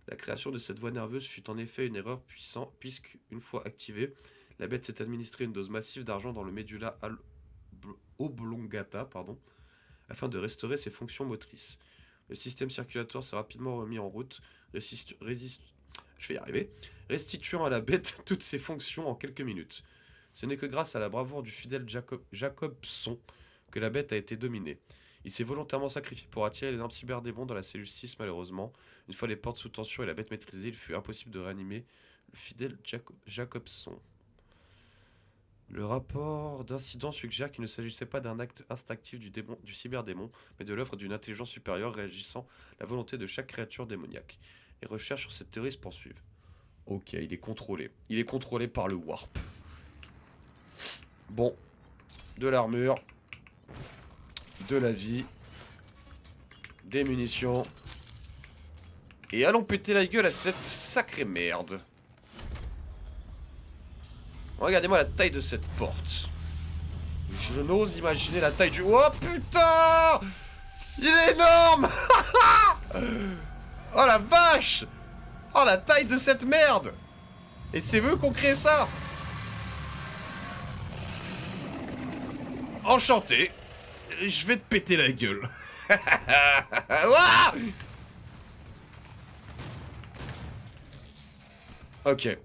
La création de cette voie nerveuse fut en effet une erreur puissante, puisque, une fois activée, la bête s'est administrée une dose massive d'argent dans le médula oblongata, afin de restaurer ses fonctions motrices. Le système circulatoire s'est rapidement remis en route, restituant à la bête toutes ses fonctions en quelques minutes. Ce n'est que grâce à la bravoure du fidèle Jacobson que la bête a été dominée. Il s'est volontairement sacrifié pour attirer l'énorme cyberdémon dans la cellule 6, malheureusement. Une fois les portes sous tension et la bête maîtrisée, il fut impossible de réanimer le fidèle Jacobson. Le rapport d'incident suggère qu'il ne s'agissait pas d'un acte instinctif du cyberdémon, mais de l'œuvre d'une intelligence supérieure réagissant la volonté de chaque créature démoniaque. Les recherches sur cette théorie se poursuivent. Ok, il est contrôlé. Il est contrôlé par le Warp. Bon. De l'armure. De la vie. Des munitions. Et allons péter la gueule à cette sacrée merde. Regardez-moi la taille de cette porte. Je n'ose imaginer la taille du... Oh putain! Il est énorme! Oh la vache! Oh la taille de cette merde! Et c'est eux qui ont créé ça! Enchanté! Je vais te péter la gueule. Ouah! Ok.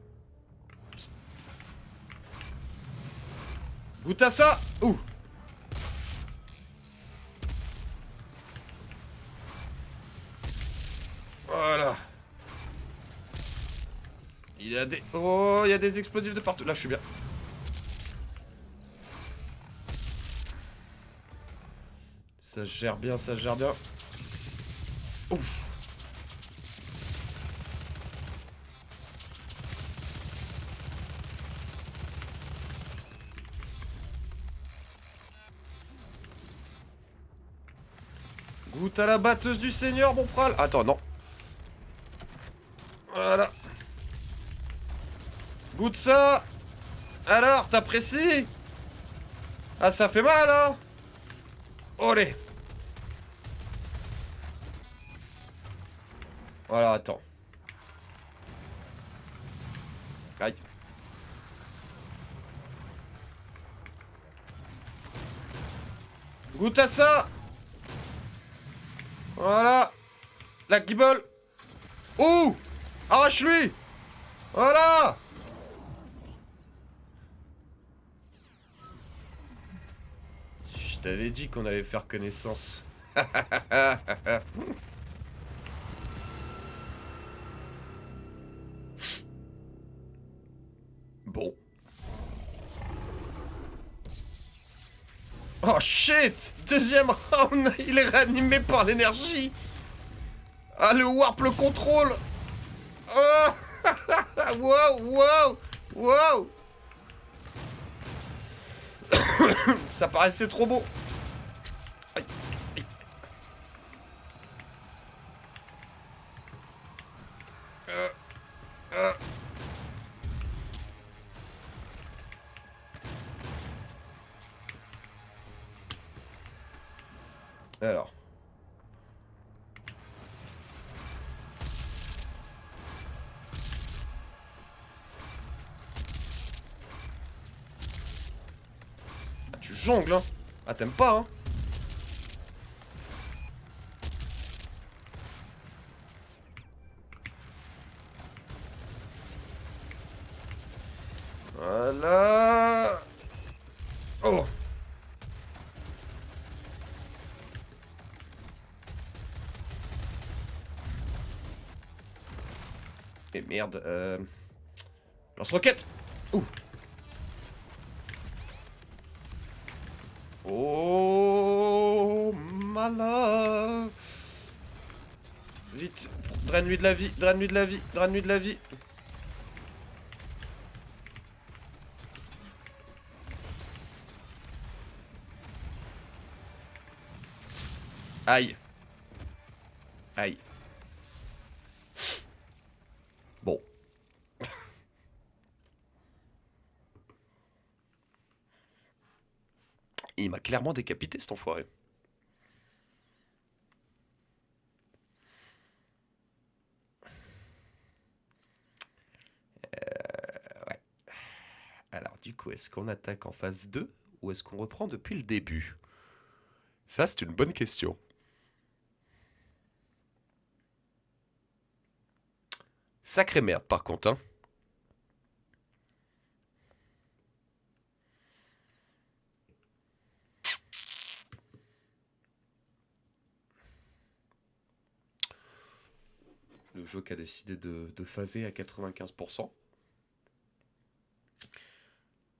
Goûte à ça! Ouh! Voilà. Il y a des... Oh, il y a des explosifs de partout. Là, je suis bien. Ça gère bien, ça gère bien. Ouf! Goûte à la batteuse du Seigneur, mon pral. Attends, non. Voilà. Goûte ça. Alors, t'apprécies? Ah, ça fait mal, hein? Olé. Voilà, attends. Aïe. Goûte à ça. Voilà. La guibole. Ouh! Arrache-lui. Voilà. Je t'avais dit qu'on allait faire connaissance. Bon. Oh shit! Deuxième round, il est réanimé par l'énergie. Ah, le warp le contrôle. Oh. Wow, wow, wow. Ça paraissait trop beau. Aïe, aïe. Alors. Ah, tu jongles, hein. Ah, t'aimes pas, hein. Voilà. Oh. Et merde. Lance-roquette. Ouh. Oh, malin. Vite. Draine-lui de la vie. Draine-lui de la vie. Draine-lui de la vie. Aïe. Aïe. Bon. Il m'a clairement décapité cet enfoiré. Ouais. Alors du coup, est-ce qu'on attaque en phase 2 ou est-ce qu'on reprend depuis le début? Ça, c'est une bonne question. Sacrée merde par contre, hein. Le jeu qui a décidé de phaser à 95%.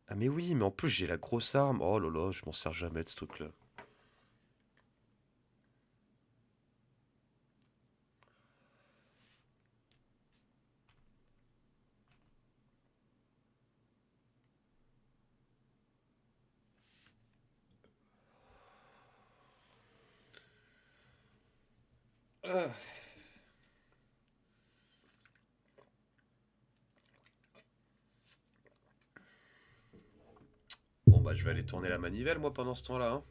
Ah mais oui, mais en plus j'ai la grosse arme. Oh là là, je m'en sers jamais de ce truc-là. Ah. Bon bah je vais aller tourner la manivelle moi pendant ce temps-là, hein.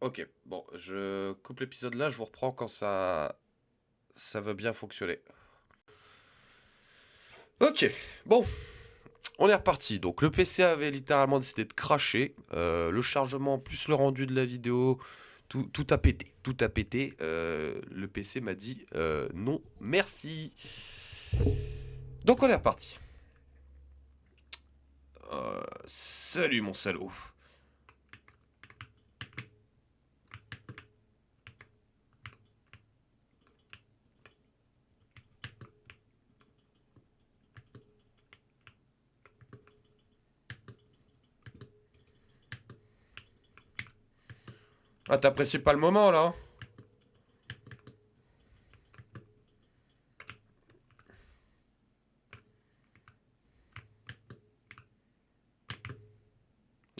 Ok, bon, je coupe l'épisode là, je vous reprends quand ça va bien fonctionner. Ok, bon, on est reparti. Donc le PC avait littéralement décidé de cracher. Le chargement plus le rendu de la vidéo, tout a pété. Tout a pété. Le PC m'a dit non, merci. Donc on est reparti. Salut mon salaud. Ah, t'apprécies pas le moment là, hein?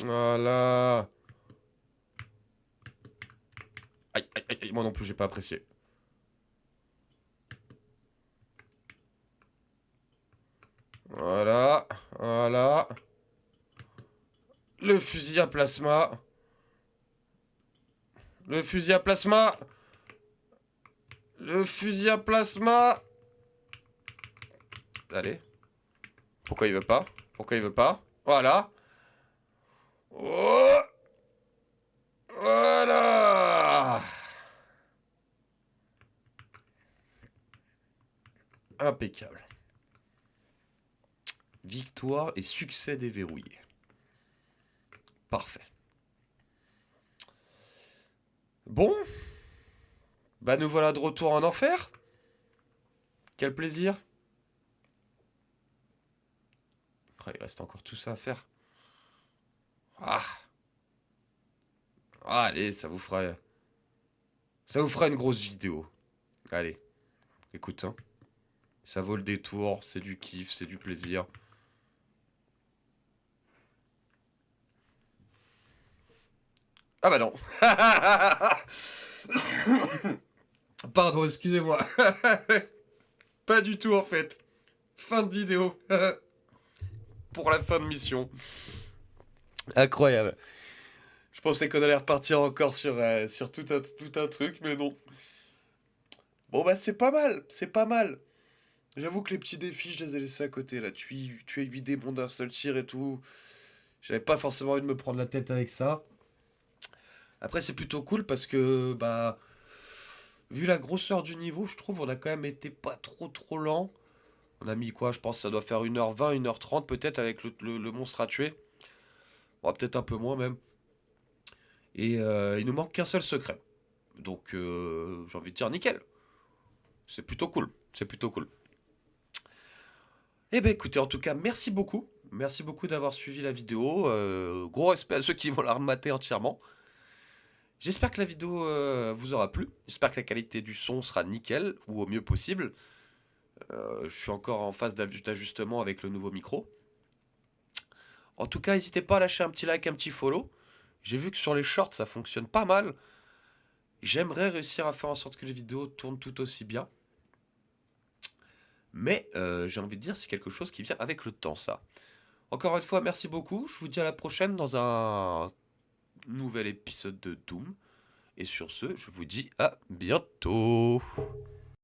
Voilà. Aïe, aïe, aïe, aïe, moi non plus, j'ai pas apprécié. Voilà, voilà. Le fusil à plasma. Le fusil à plasma. Le fusil à plasma. Allez. Pourquoi il veut pas? Pourquoi il veut pas? Voilà. Oh, voilà. Impeccable. Victoire et succès déverrouillé. Parfait. Bon. Bah nous voilà de retour en enfer. Quel plaisir. Oh, il reste encore tout ça à faire. Ah. Ah, allez, ça vous fera... Ça vous fera une grosse vidéo. Allez. Écoute, hein. Ça vaut le détour, c'est du kiff, c'est du plaisir. Ah bah non. Pardon, excusez-moi. Pas du tout en fait. Fin de vidéo. Pour la fin de mission. Incroyable. Je pensais qu'on allait repartir encore sur tout un truc, mais non. Bon bah c'est pas mal, c'est pas mal. J'avoue que les petits défis, je les ai laissés à côté là. Tuer 8 démons d'un seul tir et tout. J'avais pas forcément envie de me prendre la tête avec ça. Après c'est plutôt cool parce que bah vu la grosseur du niveau, je trouve on a quand même été pas trop lent. On a mis quoi? Je pense que ça doit faire 1h20, 1h30 peut-être avec le monstre à tuer. Peut-être un peu moins même. Et il nous manque qu'un seul secret. Donc j'ai envie de dire nickel. C'est plutôt cool. C'est plutôt cool. Eh ben écoutez, en tout cas, merci beaucoup. Merci beaucoup d'avoir suivi la vidéo. Gros respect à ceux qui vont la remater entièrement. J'espère que la vidéo vous aura plu. J'espère que la qualité du son sera nickel ou au mieux possible. Je suis encore en phase d'ajustement avec le nouveau micro. En tout cas, n'hésitez pas à lâcher un petit like, un petit follow. J'ai vu que sur les shorts, ça fonctionne pas mal. J'aimerais réussir à faire en sorte que les vidéos tournent tout aussi bien. Mais j'ai envie de dire, c'est quelque chose qui vient avec le temps, ça. Encore une fois, merci beaucoup. Je vous dis à la prochaine dans un nouvel épisode de Doom. Et sur ce, je vous dis à bientôt.